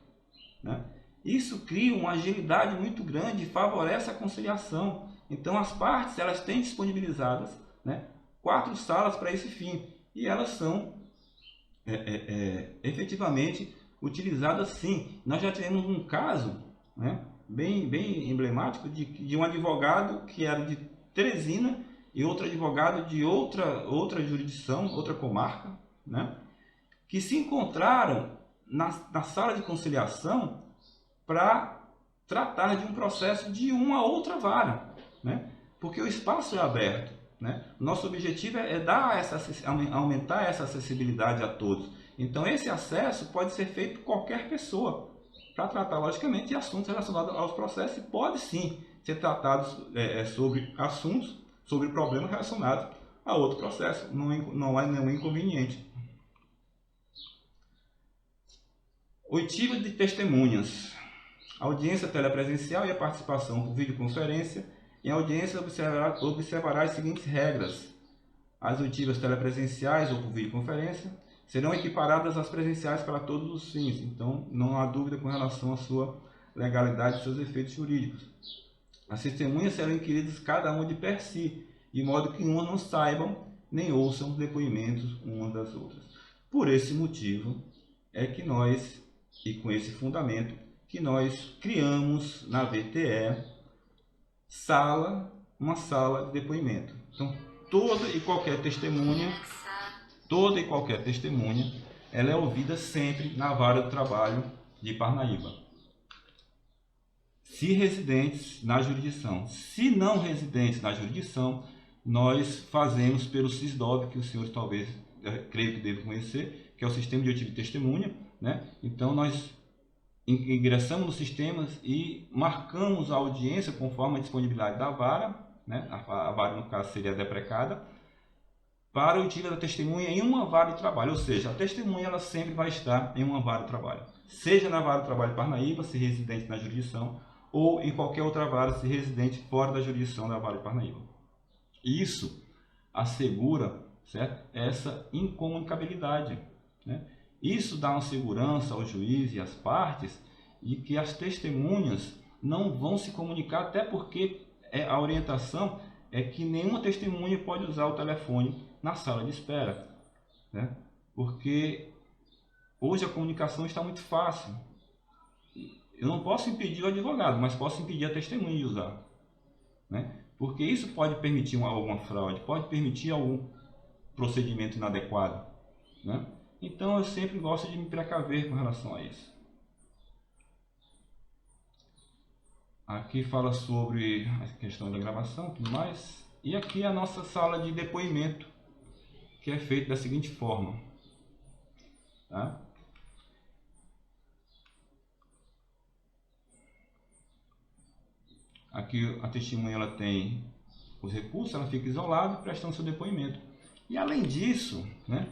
né? Isso cria uma agilidade muito grande e favorece a conciliação. Então as partes elas têm disponibilizadas, né, 4 salas para esse fim e elas são efetivamente utilizadas sim. Nós já tivemos um caso, né, bem emblemático de um advogado que era de Teresina e outro advogado de outra jurisdição, outra comarca, né, que se encontraram na sala de conciliação para tratar de um processo de uma outra vara, né? Porque o espaço é aberto, né? Nosso objetivo é aumentar essa acessibilidade a todos. Então esse acesso pode ser feito por qualquer pessoa para tratar, logicamente, de assuntos relacionados aos processos e pode sim ser tratado sobre assuntos, sobre problemas relacionados a outro processo. Não há nenhum inconveniente. Oitiva de testemunhas. A audiência telepresencial e a participação por videoconferência. Em audiência observará as seguintes regras. As oitivas telepresenciais ou por videoconferência serão equiparadas às presenciais para todos os fins. Então, não há dúvida com relação à sua legalidade e seus efeitos jurídicos. As testemunhas serão inquiridas cada uma de per si, de modo que uma não saibam nem ouçam os depoimentos uma das outras. Por esse motivo é que nós, e com esse fundamento, que nós criamos na VTE uma sala de depoimento. Então, toda e qualquer testemunha, ela é ouvida sempre na Vara do Trabalho de Parnaíba. Se residentes na jurisdição. Se não residentes na jurisdição, nós fazemos pelo SISDOB, que os senhores talvez, creio que devem conhecer, que é o Sistema de Oitiva de Testemunha, né? Então, nós ingressamos nos sistemas e marcamos a audiência conforme a disponibilidade da vara, né? A vara, no caso, seria deprecada, para a oitiva da testemunha em uma vara de trabalho. Ou seja, a testemunha ela sempre vai estar em uma vara de trabalho. Seja na Vara do Trabalho de Parnaíba, se residente na jurisdição, ou em qualquer outra vara, se residente fora da jurisdição da Vara de Parnaíba. Isso assegura, certo, essa incomunicabilidade, né? Isso dá uma segurança ao juiz e às partes de que as testemunhas não vão se comunicar, até porque a orientação é que nenhuma testemunha pode usar o telefone na sala de espera, né? Porque hoje a comunicação está muito fácil. Eu não posso impedir o advogado, mas posso impedir a testemunha de usar, né? Porque isso pode permitir alguma fraude, pode permitir algum procedimento inadequado, né? Então eu sempre gosto de me precaver com relação a isso. Aqui fala sobre a questão da gravação e tudo mais. E aqui a nossa sala de depoimento, que é feita da seguinte forma, tá? Aqui a testemunha ela tem os recursos, ela fica isolada prestando seu depoimento. E além disso, né?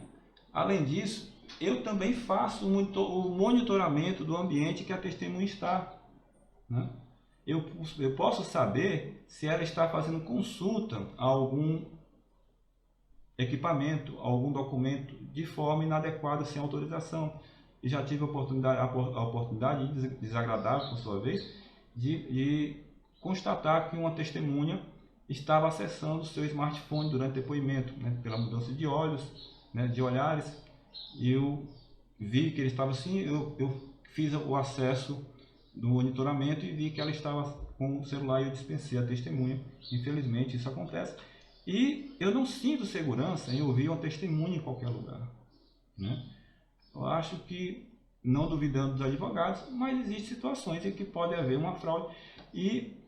Além disso, eu também faço o monitoramento do ambiente que a testemunha está, né? Eu posso saber se ela está fazendo consulta a algum equipamento, a algum documento de forma inadequada, sem autorização. E já tive a oportunidade desagradável, por sua vez, de constatar que uma testemunha estava acessando o seu smartphone durante o depoimento, né? Pela mudança de olhos, né? De olhares. E eu vi que ele estava assim, eu fiz o acesso do monitoramento e vi que ela estava com o celular e eu dispensei a testemunha. Infelizmente isso acontece. E eu não sinto segurança em ouvir uma testemunha em qualquer lugar, né? Eu acho que, não duvidando dos advogados, mas existem situações em que pode haver uma fraude e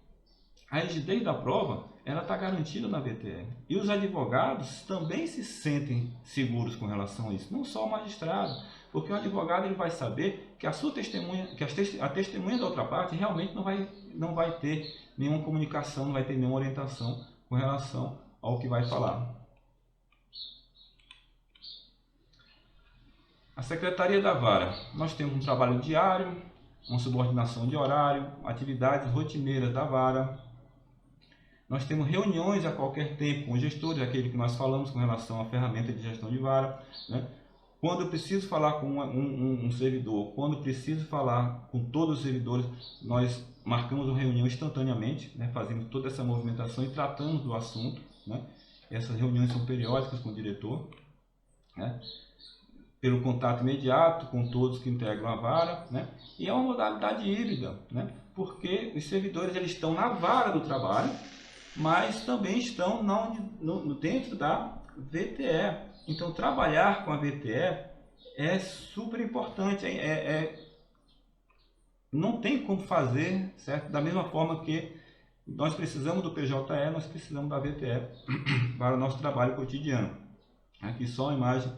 a rigidez da prova ela está garantida na VTE. E os advogados também se sentem seguros com relação a isso, não só o magistrado, porque o advogado ele vai saber que a sua testemunha, que a testemunha da outra parte realmente não vai ter nenhuma comunicação, não vai ter nenhuma orientação com relação ao que vai falar. A Secretaria da Vara. Nós temos um trabalho diário, uma subordinação de horário, atividades rotineiras da vara. Nós temos reuniões a qualquer tempo com gestores, aquele que nós falamos com relação à ferramenta de gestão de vara, né? Quando eu preciso falar com um servidor, quando preciso falar com todos os servidores, nós marcamos uma reunião instantaneamente, né? Fazemos toda essa movimentação e tratamos do assunto, né? Essas reuniões são periódicas com o diretor, né? Pelo contato imediato com todos que integram a vara, né? E é uma modalidade híbrida, né? Porque os servidores eles estão na vara do trabalho, mas também estão dentro da VTE. Então, trabalhar com a VTE é super importante. Não tem como fazer, certo? Da mesma forma que nós precisamos do PJE, nós precisamos da VTE para o nosso trabalho cotidiano. Aqui só a imagem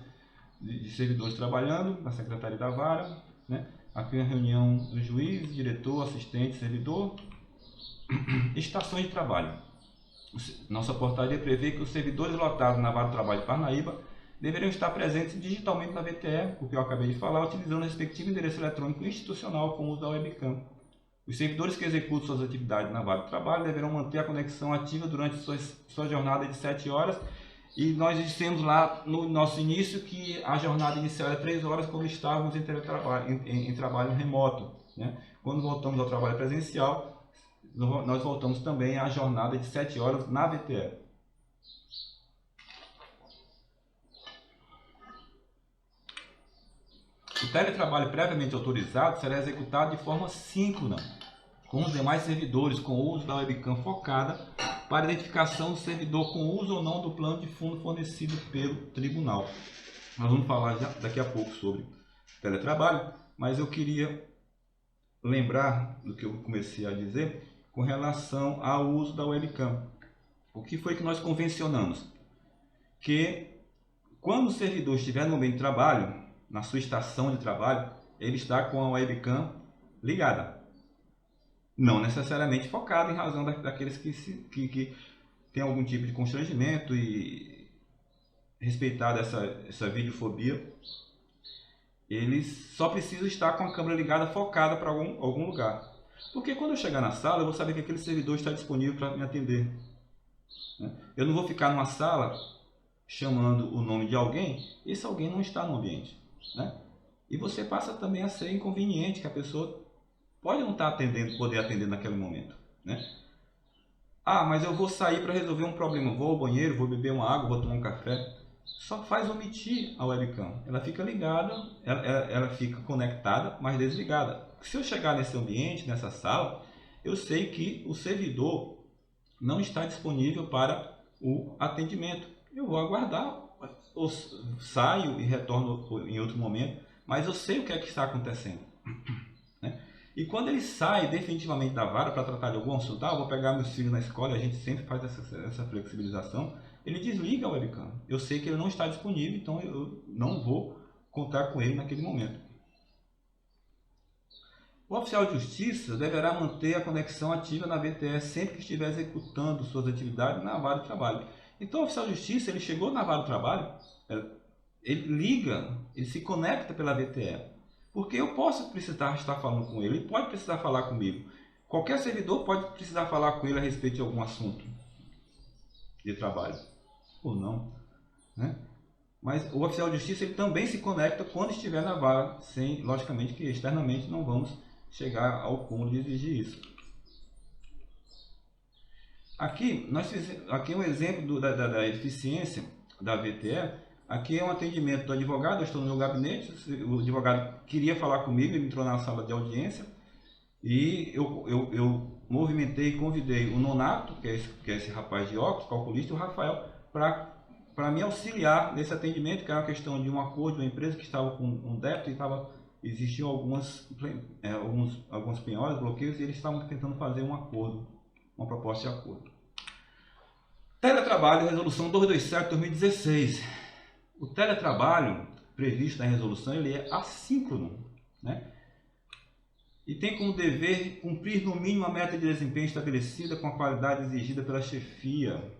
de servidores trabalhando na Secretaria da Vara, né? Aqui a reunião do juiz, diretor, assistente, servidor. Estações de trabalho. Nossa portaria prevê que os servidores lotados na Vara do Trabalho de Parnaíba deveriam estar presentes digitalmente na VTE, o que eu acabei de falar, utilizando o respectivo endereço eletrônico institucional com o uso da webcam. Os servidores que executam suas atividades na Vara do Trabalho deverão manter a conexão ativa durante sua jornada de 7 horas. E nós dissemos lá no nosso início que a jornada inicial era 3 horas quando estávamos em trabalho remoto, né? Quando voltamos ao trabalho presencial, nós voltamos também à jornada de 7 horas na VTE. O teletrabalho previamente autorizado será executado de forma síncrona com os demais servidores, com o uso da webcam focada para identificação do servidor com uso ou não do plano de fundo fornecido pelo tribunal. Nós vamos falar daqui a pouco sobre teletrabalho, mas eu queria lembrar do que eu comecei a dizer com relação ao uso da webcam. O que foi que nós convencionamos? Que quando o servidor estiver no ambiente de trabalho, na sua estação de trabalho, ele está com a webcam ligada. Não necessariamente focada em razão daqueles que têm algum tipo de constrangimento e respeitar essa videofobia. Eles só precisam estar com a câmera ligada focada para algum lugar. Porque quando eu chegar na sala, eu vou saber que aquele servidor está disponível para me atender, né? Eu não vou ficar numa sala chamando o nome de alguém, esse alguém não está no ambiente, né? E você passa também a ser inconveniente, que a pessoa pode não estar poder atender naquele momento, né? Ah, mas eu vou sair para resolver um problema, vou ao banheiro, vou beber uma água, vou tomar um café. Só faz omitir a webcam. Ela fica ligada, ela fica conectada, mas desligada. Se eu chegar nesse ambiente, nessa sala, eu sei que o servidor não está disponível para o atendimento. Eu vou aguardar, ou saio e retorno em outro momento, mas eu sei o que é que está acontecendo, né? E quando ele sai definitivamente da vara para tratar de algum assunto, eu vou pegar meus filhos na escola, a gente sempre faz essa flexibilização, ele desliga a webcam. Eu sei que ele não está disponível, então eu não vou contar com ele naquele momento. O oficial de justiça deverá manter a conexão ativa na VTE sempre que estiver executando suas atividades na vara de trabalho. Então o oficial de justiça, ele chegou na vara de trabalho, ele liga, ele se conecta pela VTE. Porque eu posso precisar estar falando com ele, ele pode precisar falar comigo. Qualquer servidor pode precisar falar com ele a respeito de algum assunto de trabalho, ou não, né? Mas o oficial de justiça ele também se conecta quando estiver na vara, sem, logicamente que externamente não vamos chegar ao cúmulo de exigir isso. Aqui é um exemplo da eficiência da VTE. Aqui é um atendimento do advogado, eu estou no meu gabinete, o advogado queria falar comigo, ele entrou na sala de audiência e eu movimentei e convidei o Nonato, que é esse rapaz de óculos, calculista, e o Rafael, para me auxiliar nesse atendimento, que era uma questão de um acordo de uma empresa que estava com um débito e existiam alguns penhores, bloqueios, e eles estavam tentando fazer um acordo, uma proposta de acordo. Teletrabalho, resolução 227/2016. O teletrabalho previsto na resolução ele é assíncrono, né? E tem como dever cumprir no mínimo a meta de desempenho estabelecida com a qualidade exigida pela chefia,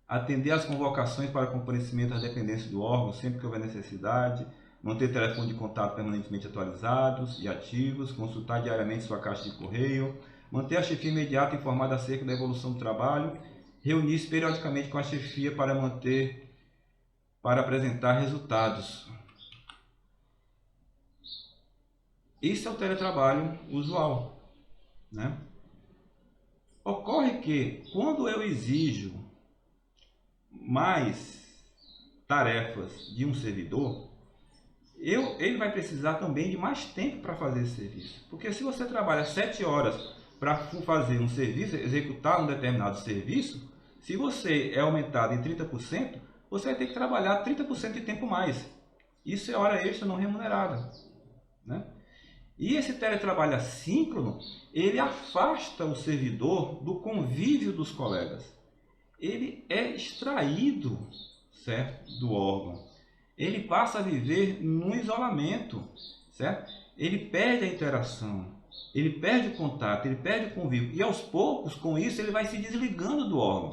atender às convocações para comparecimento às dependências do órgão sempre que houver necessidade, manter telefone de contato permanentemente atualizados e ativos, consultar diariamente sua caixa de correio, manter a chefia imediata informada acerca da evolução do trabalho, reunir-se periodicamente com a chefia para apresentar resultados. Isso é o teletrabalho usual, né? Ocorre que, quando eu exijo mais tarefas de um servidor, ele vai precisar também de mais tempo para fazer esse serviço. Porque se você trabalha 7 horas para fazer um serviço, executar um determinado serviço, se você é aumentado em 30%, você vai ter que trabalhar 30% de tempo mais. Isso é hora extra não remunerada, né? E esse teletrabalho assíncrono, ele afasta o servidor do convívio dos colegas. Ele é extraído, certo, do órgão. Ele passa a viver no isolamento, certo? Ele perde a interação, ele perde o contato, ele perde o convívio. E aos poucos, com isso, ele vai se desligando do órgão,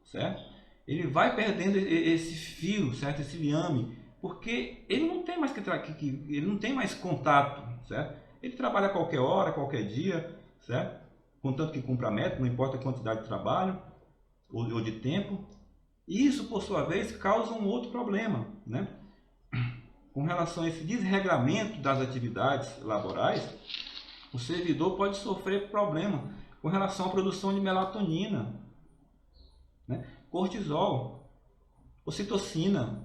certo? Ele vai perdendo esse fio, certo? Esse liame, porque ele não tem mais ele não tem mais contato, certo? Ele trabalha a qualquer hora, a qualquer dia, certo? Contanto que cumpra a meta, não importa a quantidade de trabalho ou de tempo. E isso, por sua vez, causa um outro problema, né? Com relação a esse desregramento das atividades laborais, o servidor pode sofrer problema com relação à produção de melatonina, né? Cortisol, ocitocina,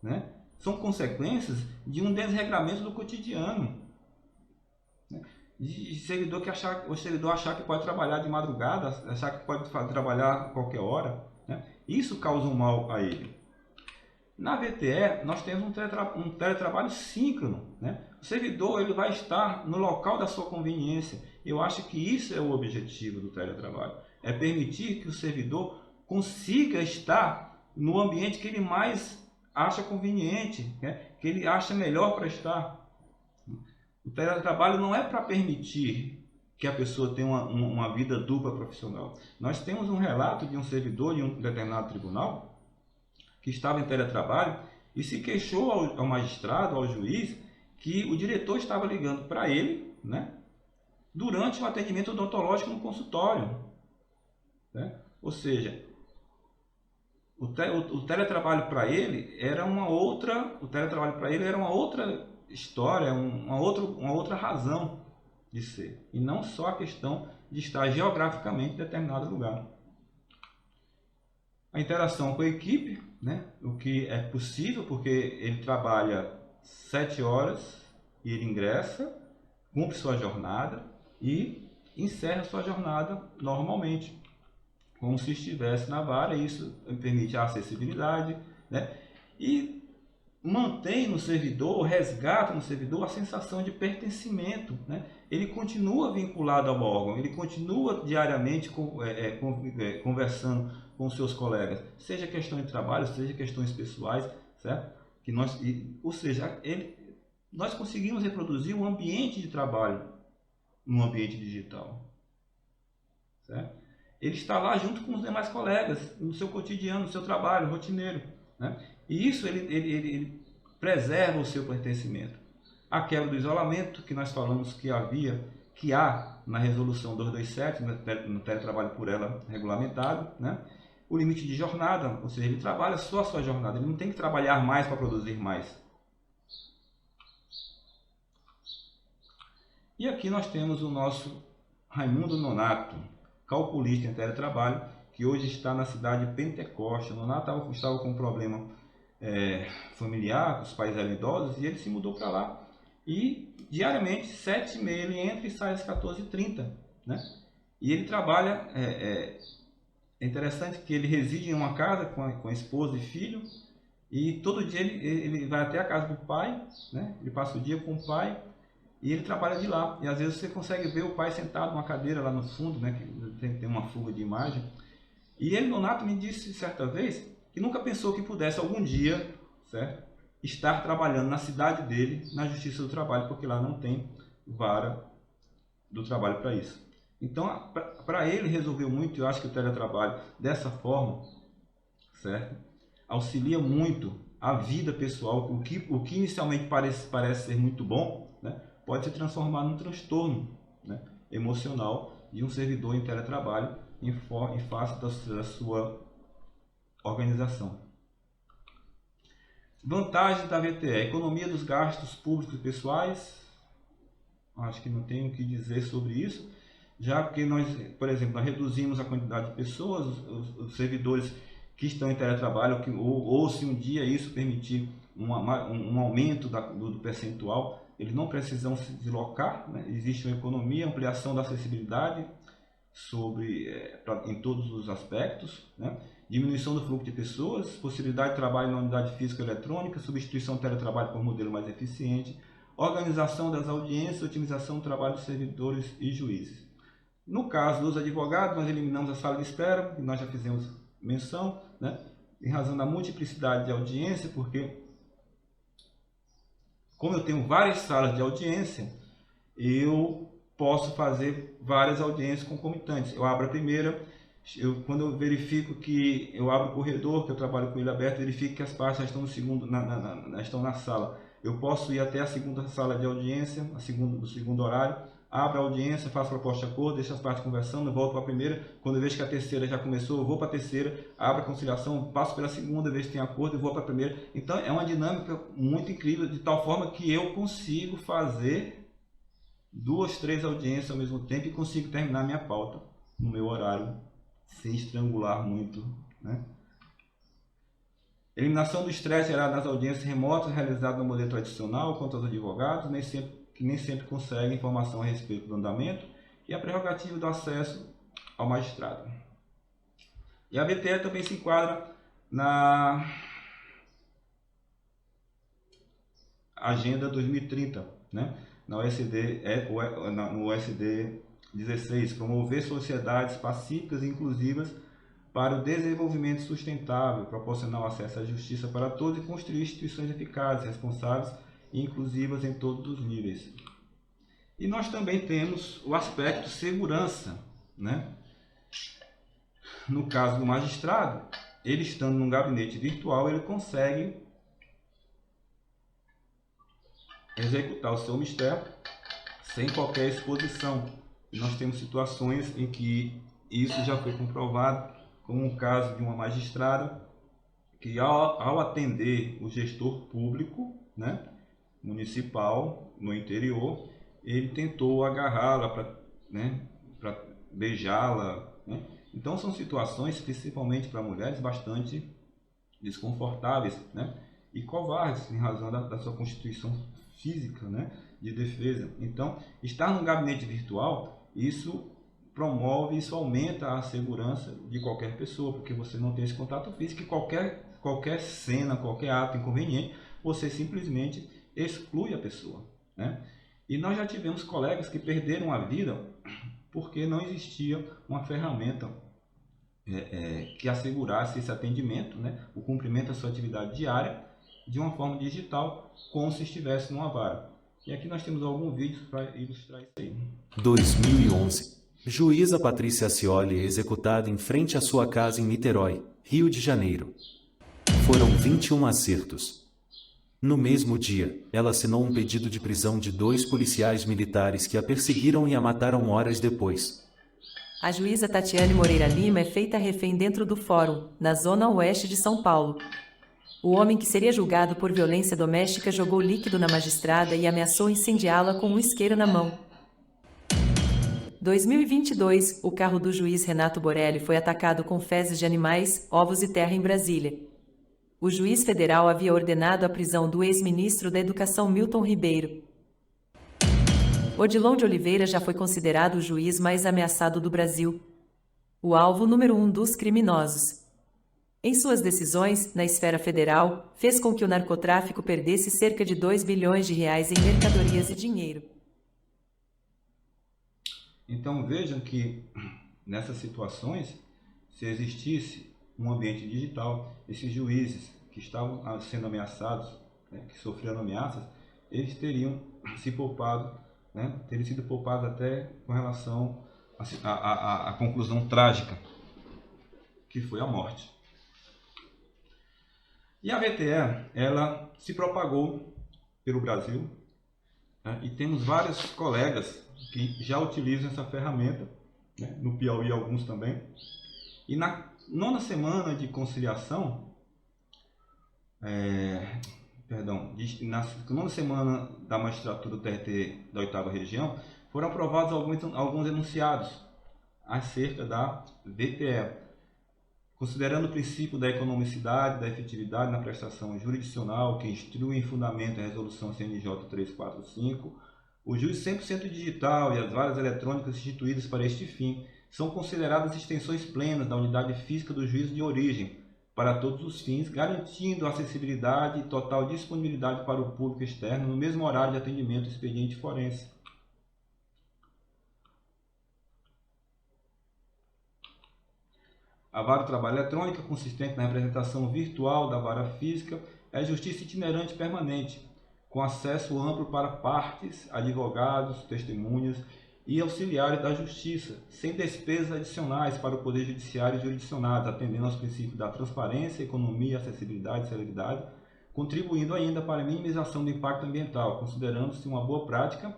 né? São consequências de um desregramento do cotidiano. De servidor o servidor achar que pode trabalhar de madrugada, achar que pode trabalhar a qualquer hora, né? Isso causa um mal a ele. Na VTE, nós temos um teletrabalho síncrono, né? O servidor ele vai estar no local da sua conveniência. Eu acho que isso é o objetivo do teletrabalho. É permitir que o servidor consiga estar no ambiente que ele mais acha conveniente, né? Que ele acha melhor para estar. O teletrabalho não é para permitir que a pessoa tenha uma vida dupla profissional. Nós temos um relato de um servidor de um determinado tribunal que estava em teletrabalho e se queixou ao magistrado, ao juiz, que o diretor estava ligando para ele, né, durante um atendimento odontológico no consultório, né? Ou seja, o teletrabalho para ele era uma outra história, uma outra razão de ser, e não só a questão de estar geograficamente em determinado lugar. A interação com a equipe, né, o que é possível, porque ele trabalha 7 horas e ele ingressa, cumpre sua jornada e encerra sua jornada normalmente, como se estivesse na vara. Isso permite a acessibilidade, né, e mantém no servidor, resgata no servidor a sensação de pertencimento, né? Ele continua vinculado ao órgão, ele continua diariamente conversando com seus colegas, seja questão de trabalho, seja questões pessoais, certo? Ou seja, nós conseguimos reproduzir um ambiente de trabalho no ambiente digital, certo? Ele está lá junto com os demais colegas, no seu cotidiano, no seu trabalho rotineiro, né? E isso ele preserva o seu pertencimento. A quebra do isolamento, que nós falamos que há na resolução 227, no teletrabalho por ela regulamentado, né? O limite de jornada, ou seja, ele trabalha só a sua jornada, ele não tem que trabalhar mais para produzir mais. E aqui nós temos o nosso Raimundo Nonato, calculista em teletrabalho, que hoje está na cidade de Pentecoste. O Nonato estava com um problema familiar, com os pais eram idosos, e ele se mudou para lá. E diariamente, 7h30, ele entra e sai às 14h30, né? E ele trabalha, é interessante que ele reside em uma casa com a esposa e filho, e todo dia ele vai até a casa do pai, né? Ele passa o dia com o pai, e ele trabalha de lá. E às vezes você consegue ver o pai sentado numa cadeira lá no fundo, né? Que tem uma fuga de imagem. E ele, Nonato, me disse certa vez que nunca pensou que pudesse algum dia, certo, estar trabalhando na cidade dele, na Justiça do Trabalho, porque lá não tem vara do trabalho para isso. Então, para ele resolveu muito. Eu acho que o teletrabalho dessa forma, certo, auxilia muito a vida pessoal, o que inicialmente parece ser muito bom, né, pode se transformar num transtorno, né, emocional de um servidor em teletrabalho em face da sua organização. Vantagens da VTE: economia dos gastos públicos e pessoais. Acho que não tenho o que dizer sobre isso, já que nós, por exemplo, nós reduzimos a quantidade de pessoas, os servidores que estão em teletrabalho, ou se um dia isso permitir um aumento do percentual, eles não precisam se deslocar, né? Existe uma economia, ampliação da acessibilidade em todos os aspectos, né? Diminuição do fluxo de pessoas, possibilidade de trabalho na unidade física e eletrônica, substituição do teletrabalho por modelo mais eficiente, organização das audiências, otimização do trabalho dos servidores e juízes. No caso dos advogados, nós eliminamos a sala de espera, que nós já fizemos menção, né? Em razão da multiplicidade de audiência, porque como eu tenho várias salas de audiência, eu posso fazer várias audiências concomitantes. Eu abro a primeira, quando eu verifico que eu abro o corredor, que eu trabalho com ele aberto, verifico que as partes já estão no segundo, estão na sala. Eu posso ir até a segunda sala de audiência, do segundo horário, abro a audiência, faço proposta de acordo, deixo as partes conversando, volto para a primeira. Quando eu vejo que a terceira já começou, eu vou para a terceira, abro a conciliação, passo pela segunda, vejo que tem acordo e vou para a primeira. Então é uma dinâmica muito incrível, de tal forma que eu consigo fazer 2, 3 audiências ao mesmo tempo e consigo terminar minha pauta no meu horário, sem estrangular muito, né? Eliminação do estresse gerado nas audiências remotas realizadas no modelo tradicional quanto aos advogados, que nem sempre conseguem informação a respeito do andamento, e a prerrogativa do acesso ao magistrado. E a VTE também se enquadra na Agenda 2030, né? No OSD 16, promover sociedades pacíficas e inclusivas para o desenvolvimento sustentável, proporcionar acesso à justiça para todos e construir instituições eficazes, responsáveis e inclusivas em todos os níveis. E nós também temos o aspecto segurança, né? No caso do magistrado, ele estando num gabinete virtual, ele consegue executar o seu mistério sem qualquer exposição. E nós temos situações em que isso já foi comprovado, como o caso de uma magistrada que ao atender o gestor público, né, municipal no interior, ele tentou agarrá-la para beijá-la, né? Então são situações, principalmente para mulheres, bastante desconfortáveis, né, e covardes em razão da sua constituição física, né, de defesa. Então, estar no gabinete virtual, isso promove, isso aumenta a segurança de qualquer pessoa, porque você não tem esse contato físico e qualquer cena, qualquer ato inconveniente, você simplesmente exclui a pessoa, né? E nós já tivemos colegas que perderam a vida porque não existia uma ferramenta que assegurasse esse atendimento, né, o cumprimento da sua atividade diária de uma forma digital, como se estivesse numa vara. E aqui nós temos algum vídeo para ilustrar isso aí. 2011. Juíza Patrícia Scioli executada em frente à sua casa em Niterói, Rio de Janeiro. Foram 21 acertos. No mesmo dia, ela assinou um pedido de prisão de 2 policiais militares que a perseguiram e a mataram horas depois. A juíza Tatiane Moreira Lima é feita refém dentro do fórum, na zona oeste de São Paulo. O homem que seria julgado por violência doméstica jogou líquido na magistrada e ameaçou incendiá-la com um isqueiro na mão. 2022, o carro do juiz Renato Borelli foi atacado com fezes de animais, ovos e terra em Brasília. O juiz federal havia ordenado a prisão do ex-ministro da Educação Milton Ribeiro. Odilon de Oliveira já foi considerado o juiz mais ameaçado do Brasil. O alvo número 1 dos criminosos. Em suas decisões, na esfera federal, fez com que o narcotráfico perdesse cerca de 2 bilhões de reais em mercadorias e dinheiro. Então vejam que nessas situações, se existisse um ambiente digital, esses juízes que estavam sendo ameaçados, né, que sofreram ameaças, eles teriam se poupado, né, teriam sido poupados até com relação à conclusão trágica, que foi a morte. E a VTE, ela se propagou pelo Brasil, né? E temos vários colegas que já utilizam essa ferramenta, né? No Piauí alguns também. E na 9ª semana de conciliação, na 9ª semana da magistratura do TRT da 8ª região, foram aprovados alguns enunciados acerca da VTE, considerando o princípio da economicidade, da efetividade na prestação jurisdicional, que instrui e fundamenta a resolução CNJ 345, o juiz 100% digital e as varas eletrônicas instituídas para este fim são consideradas extensões plenas da unidade física do juízo de origem para todos os fins, garantindo acessibilidade e total disponibilidade para o público externo no mesmo horário de atendimento do expediente forense. A vara do trabalho eletrônica, consistente na representação virtual da vara física, é justiça itinerante permanente, com acesso amplo para partes, advogados, testemunhas e auxiliares da justiça, sem despesas adicionais para o Poder Judiciário e jurisdicionados, atendendo aos princípios da transparência, economia, acessibilidade e celeridade, contribuindo ainda para a minimização do impacto ambiental, considerando-se uma boa prática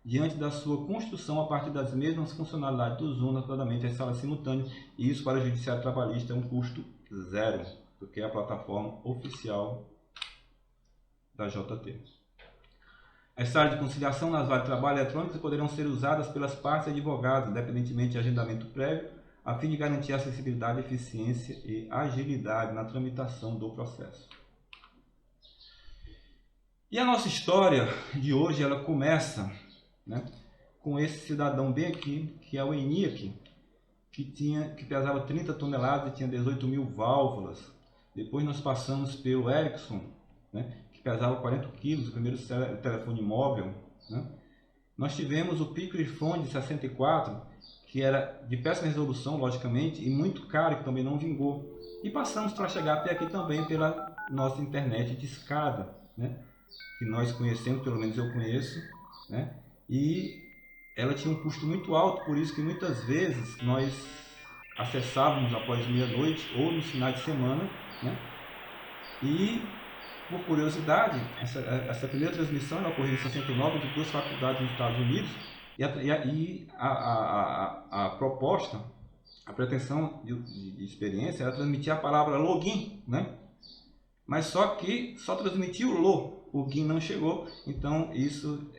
diante da sua construção a partir das mesmas funcionalidades do Zoom, notadamente as salas simultâneas, e isso para o Judiciário Trabalhista é um custo zero, porque é a plataforma oficial da JT. As salas de conciliação nas varas de trabalho eletrônicas poderão ser usadas pelas partes advogadas, independentemente de agendamento prévio, a fim de garantir acessibilidade, eficiência e agilidade na tramitação do processo. E a nossa história de hoje, ela começa, né, com esse cidadão bem aqui, que é o ENIAC, que pesava 30 toneladas e tinha 18 mil válvulas. Depois nós passamos pelo Ericsson, né, que pesava 40 quilos, o primeiro telefone móvel, né. Nós tivemos o Picofone de 64, que era de péssima resolução, logicamente, e muito caro, que também não vingou. E passamos para chegar até aqui também pela nossa internet de escada, né, que nós conhecemos, pelo menos eu conheço, né. E ela tinha um custo muito alto, por isso que muitas vezes nós acessávamos após meia-noite ou nos finais de semana, né? E, por curiosidade, essa primeira transmissão ela ocorreu em 69 entre 2 faculdades nos Estados Unidos, e a proposta, a pretensão de experiência era transmitir a palavra login, né? Mas só que só transmitiu o login não chegou, então isso...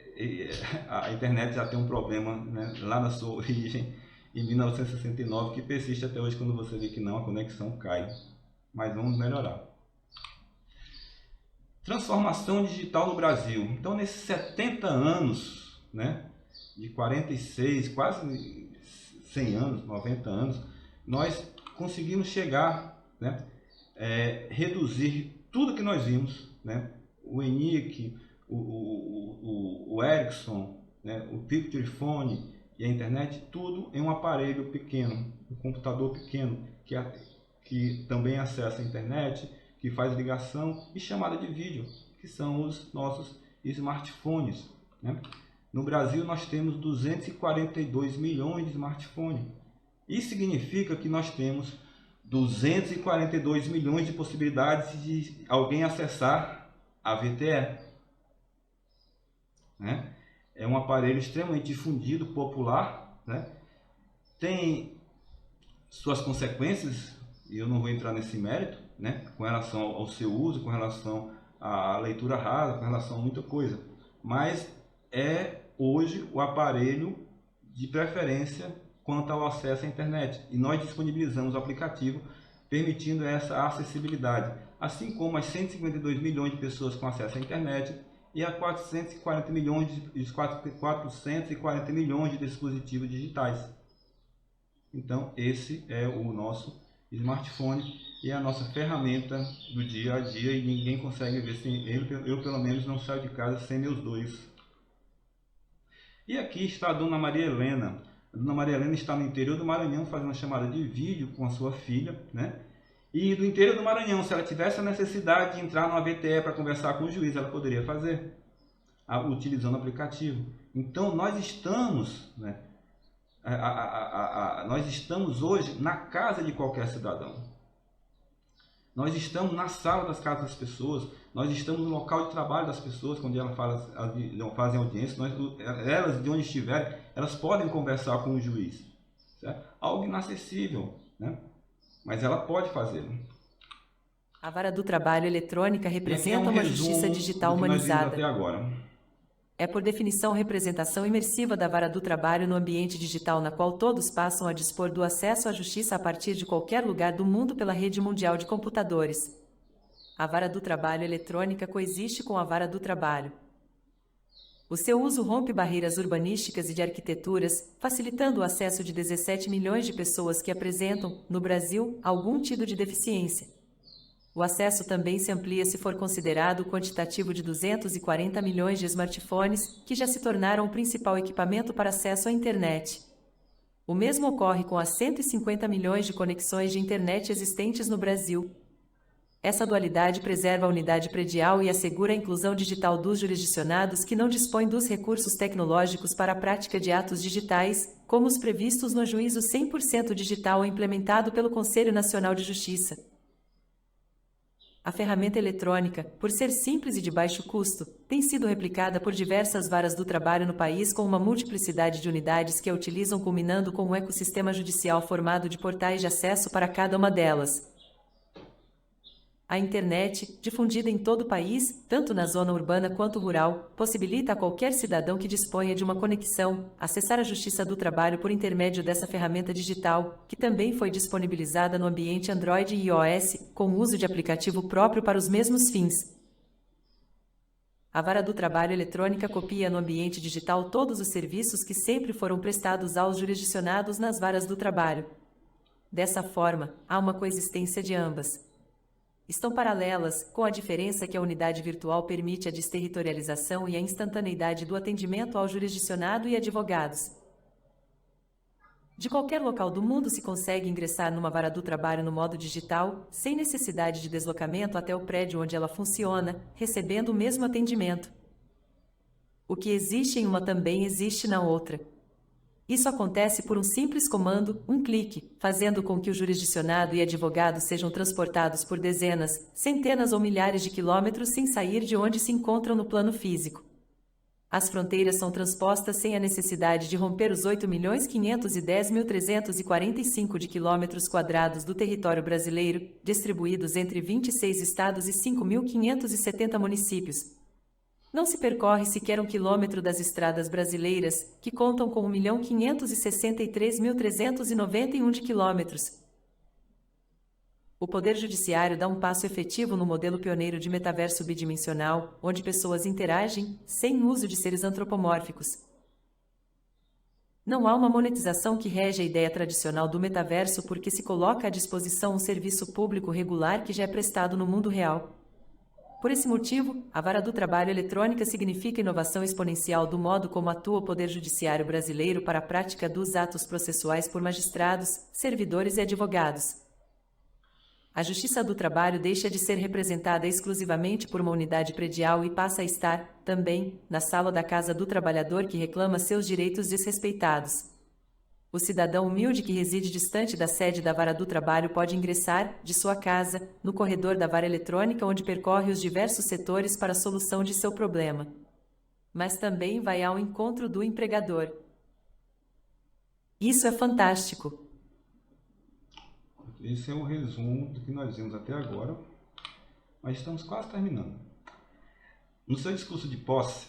a internet já tem um problema, né, lá na sua origem, em 1969, que persiste até hoje. Quando você vê que não, a conexão cai. Mas vamos melhorar. Transformação digital no Brasil. Então, nesses 70 anos, né, de 46, quase 100 anos, 90 anos, nós conseguimos chegar, né, reduzir tudo que nós vimos, né, o ENIAC, o Ericsson, né, o Picofone e a internet, tudo em um aparelho pequeno, um computador pequeno, que também acessa a internet, que faz ligação e chamada de vídeo, que são os nossos smartphones, né? No Brasil nós temos 242 milhões de smartphones. Isso significa que nós temos 242 milhões de possibilidades de alguém acessar a VTE. Né? É um aparelho extremamente difundido, popular, né? Tem suas consequências, e eu não vou entrar nesse mérito, né, com relação ao seu uso, com relação à leitura rasa, com relação a muita coisa, mas é hoje o aparelho de preferência quanto ao acesso à internet, e nós disponibilizamos o aplicativo permitindo essa acessibilidade, assim como as 152 milhões de pessoas com acesso à internet e a 440 milhões de dispositivos digitais. Então, esse é o nosso smartphone e a nossa ferramenta do dia a dia, e ninguém consegue ver sem ele. Eu, pelo menos, não saio de casa sem meus dois. E aqui está a Dona Maria Helena. A Dona Maria Helena está no interior do Maranhão fazendo uma chamada de vídeo com a sua filha, né? E do interior do Maranhão, se ela tivesse a necessidade de entrar no VTE para conversar com o juiz, ela poderia fazer, utilizando o aplicativo. Então, nós estamos, né, nós estamos hoje na casa de qualquer cidadão. Nós estamos na sala das casas das pessoas, nós estamos no local de trabalho das pessoas, quando elas fazem audiência, elas, de onde estiverem, elas podem conversar com o juiz. Certo? Algo inacessível, né? Mas ela pode fazê-lo. A Vara do Trabalho eletrônica representa uma justiça digital do que nós vimos humanizada. até agora. É por definição representação imersiva da Vara do Trabalho no ambiente digital na qual todos passam a dispor do acesso à justiça a partir de qualquer lugar do mundo pela rede mundial de computadores. A Vara do Trabalho eletrônica coexiste com a Vara do Trabalho. O seu uso rompe barreiras urbanísticas e de arquiteturas, facilitando o acesso de 17 milhões de pessoas que apresentam, no Brasil, algum tipo de deficiência. O acesso também se amplia se for considerado o quantitativo de 240 milhões de smartphones, que já se tornaram o principal equipamento para acesso à internet. O mesmo ocorre com as 150 milhões de conexões de internet existentes no Brasil. Essa dualidade preserva a unidade predial e assegura a inclusão digital dos jurisdicionados que não dispõem dos recursos tecnológicos para a prática de atos digitais, como os previstos no Juízo 100% digital implementado pelo Conselho Nacional de Justiça. A ferramenta eletrônica, por ser simples e de baixo custo, tem sido replicada por diversas varas do trabalho no país com uma multiplicidade de unidades que a utilizam, culminando com um ecossistema judicial formado de portais de acesso para cada uma delas. A internet, difundida em todo o país, tanto na zona urbana quanto rural, possibilita a qualquer cidadão que disponha de uma conexão acessar a Justiça do Trabalho por intermédio dessa ferramenta digital, que também foi disponibilizada no ambiente Android e iOS, com o uso de aplicativo próprio para os mesmos fins. A Vara do Trabalho eletrônica copia no ambiente digital todos os serviços que sempre foram prestados aos jurisdicionados nas varas do trabalho. Dessa forma, há uma coexistência de ambas. Estão paralelas, com a diferença que a unidade virtual permite a desterritorialização e a instantaneidade do atendimento ao jurisdicionado e advogados. De qualquer local do mundo se consegue ingressar numa vara do trabalho no modo digital, sem necessidade de deslocamento até o prédio onde ela funciona, recebendo o mesmo atendimento. O que existe em uma também existe na outra. Isso acontece por um simples comando, um clique, fazendo com que o jurisdicionado e advogado sejam transportados por dezenas, centenas ou milhares de quilômetros sem sair de onde se encontram no plano físico. As fronteiras são transpostas sem a necessidade de romper os 8.510.345 de quilômetros quadrados do território brasileiro, distribuídos entre 26 estados e 5.570 municípios. Não se percorre sequer 1 quilômetro das estradas brasileiras, que contam com 1.563.391 de quilômetros. O Poder Judiciário dá um passo efetivo no modelo pioneiro de metaverso bidimensional, onde pessoas interagem, sem uso de seres antropomórficos. Não há uma monetização que rege a ideia tradicional do metaverso porque se coloca à disposição um serviço público regular que já é prestado no mundo real. Por esse motivo, a Vara do Trabalho eletrônica significa inovação exponencial do modo como atua o Poder Judiciário brasileiro para a prática dos atos processuais por magistrados, servidores e advogados. A Justiça do Trabalho deixa de ser representada exclusivamente por uma unidade predial e passa a estar, também, na sala da casa do trabalhador que reclama seus direitos desrespeitados. O cidadão humilde que reside distante da sede da Vara do Trabalho pode ingressar, de sua casa, no corredor da Vara Eletrônica onde percorre os diversos setores para a solução de seu problema. Mas também vai ao encontro do empregador. Isso é fantástico! Esse é o resumo do que nós vimos até agora, mas estamos quase terminando. No seu discurso de posse,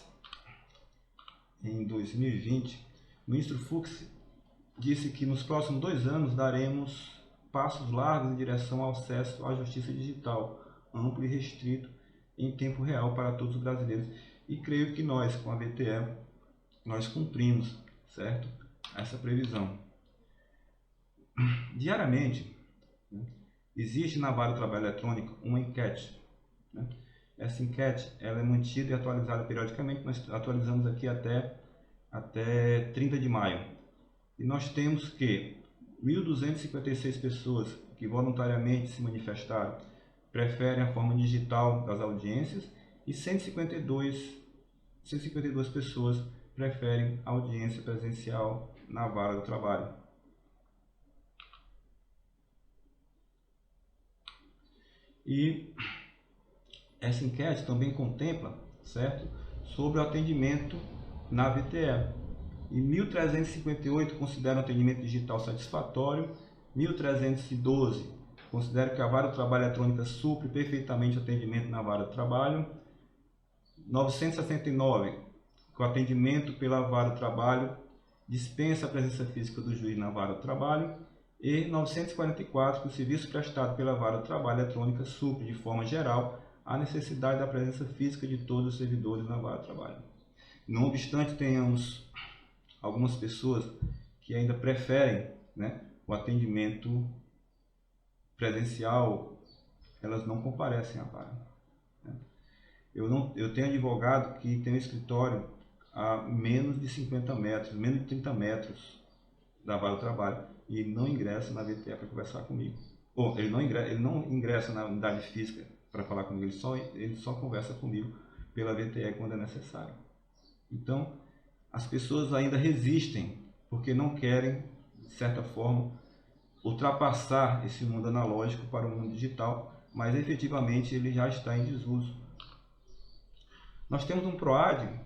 em 2020, o ministro Fux disse que nos próximos 2 anos daremos passos largos em direção ao acesso à justiça digital, amplo e restrito, em tempo real para todos os brasileiros. E creio que nós, com a VTE, nós cumprimos, certo? Essa previsão. Diariamente, existe na Vara do Trabalho Eletrônico uma enquete. Essa enquete ela é mantida e atualizada periodicamente. Nós atualizamos aqui até 30 de maio. E nós temos que 1.256 pessoas que voluntariamente se manifestaram preferem a forma digital das audiências e 152 pessoas preferem a audiência presencial na Vara do Trabalho. E essa enquete também contempla, certo, sobre o atendimento na VTE. E 1.358 consideram o atendimento digital satisfatório, 1.312 consideram que a vara do trabalho eletrônica supre perfeitamente o atendimento na vara do trabalho, 969 que o atendimento pela vara do trabalho dispensa a presença física do juiz na vara do trabalho, e 944 que o serviço prestado pela vara do trabalho eletrônica supre de forma geral a necessidade da presença física de todos os servidores na vara do trabalho. Não obstante, tenhamos algumas pessoas que ainda preferem, né, o atendimento presencial, elas não comparecem à vara. Né? Eu tenho advogado que tem um escritório a menos de 50 metros, menos de 30 metros da vara do trabalho e não ingressa na VTE para conversar comigo. Ou ele não ingressa na unidade física para falar comigo, ele só conversa comigo pela VTE quando é necessário. Então, as pessoas ainda resistem porque não querem, de certa forma, ultrapassar esse mundo analógico para o mundo digital, mas efetivamente ele já está em desuso. Nós temos um PROAD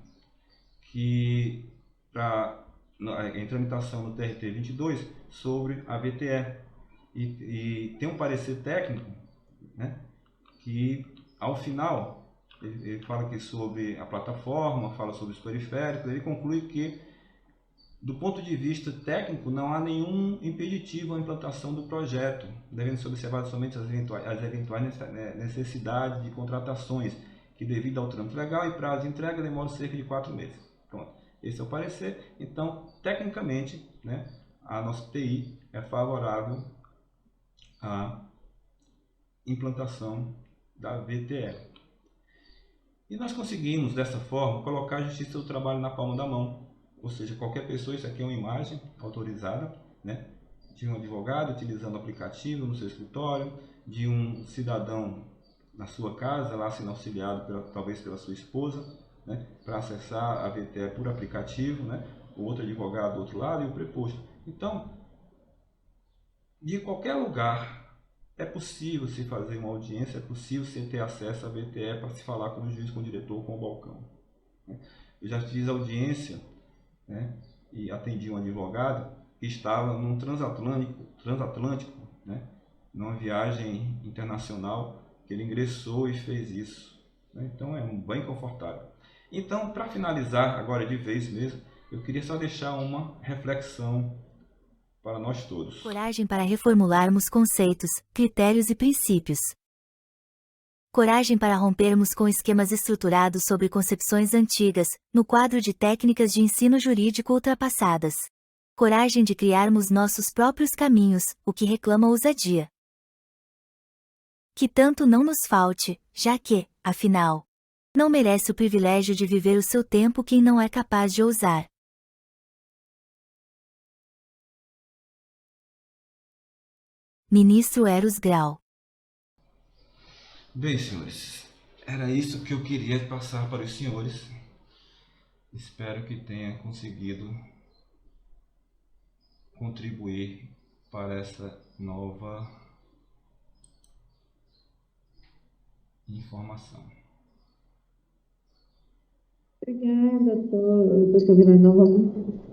que, em tramitação no TRT 22, sobre a VTE, e tem um parecer técnico, né, que ao final ele fala aqui sobre a plataforma, fala sobre os periféricos, ele conclui que do ponto de vista técnico não há nenhum impeditivo à implantação do projeto, devendo ser observadas somente as eventuais necessidades de contratações, que devido ao trâmite legal e prazo de entrega demoram cerca de 4 meses. Pronto, esse é o parecer. Então, tecnicamente, né, a nossa TI é favorável à implantação da VTE. E nós conseguimos, dessa forma, colocar a Justiça do Trabalho na palma da mão. Ou seja, qualquer pessoa, isso aqui é uma imagem autorizada, né, de um advogado utilizando o aplicativo no seu escritório, de um cidadão na sua casa, lá sendo auxiliado talvez pela sua esposa, né, para acessar a VTE por aplicativo, né, o outro advogado do outro lado e o preposto. Então, de qualquer lugar é possível se fazer uma audiência, é possível se ter acesso à VTE para se falar com o juiz, com o diretor, com o balcão. Eu já fiz audiência, né, e atendi um advogado que estava num transatlântico, né, numa viagem internacional, que ele ingressou e fez isso. Né? Então é bem confortável. Então, para finalizar, agora de vez mesmo, eu queria só deixar uma reflexão para nós todos. Coragem para reformularmos conceitos, critérios e princípios. Coragem para rompermos com esquemas estruturados sobre concepções antigas, no quadro de técnicas de ensino jurídico ultrapassadas. Coragem de criarmos nossos próprios caminhos, o que reclama ousadia. Que tanto não nos falte, já que, afinal, não merece o privilégio de viver o seu tempo quem não é capaz de ousar. Ministro Eros Grau. Bem, senhores, era isso que eu queria passar para os senhores. Espero que tenha conseguido contribuir para essa nova informação. Obrigada, doutor Villanova.